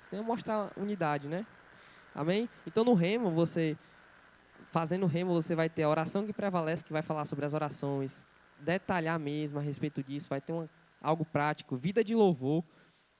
Speaker 2: Isso nem mostrar unidade, né? Amém? Então no Rema, fazendo Rema, você vai ter a oração que prevalece, que vai falar sobre as orações, detalhar mesmo a respeito disso, vai ter algo prático, vida de louvor,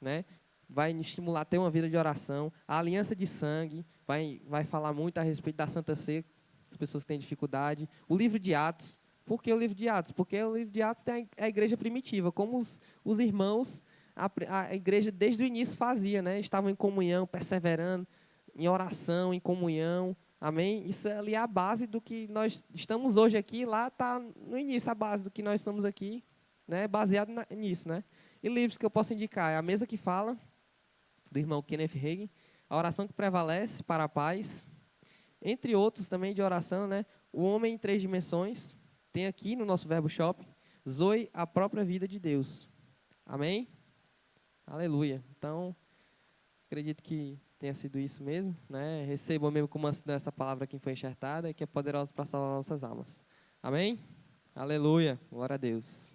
Speaker 2: né? Vai estimular a ter uma vida de oração, a aliança de sangue, vai falar muito a respeito da Santa Ceia, as pessoas que têm dificuldade, o livro de Atos. Por que o livro de Atos? Porque o livro de Atos tem a igreja primitiva, como os irmãos, a igreja desde o início fazia, né? Estavam em comunhão, perseverando, em oração, em comunhão. Amém? Isso ali é a base do que nós estamos hoje aqui. Lá está no início a base do que nós estamos aqui, né? Baseado nisso, né? E livros que eu posso indicar é A Mesa que Fala, do irmão Kenneth Hagin, A Oração que Prevalece para a Paz, entre outros também de oração, né? O Homem em Três Dimensões, tem aqui no nosso Verbo Shop, Zoe, a própria vida de Deus. Amém? Aleluia. Então, acredito que tenha sido isso mesmo, né? Recebam mesmo como essa palavra que foi enxertada e que é poderosa para salvar nossas almas. Amém? Aleluia. Glória a Deus.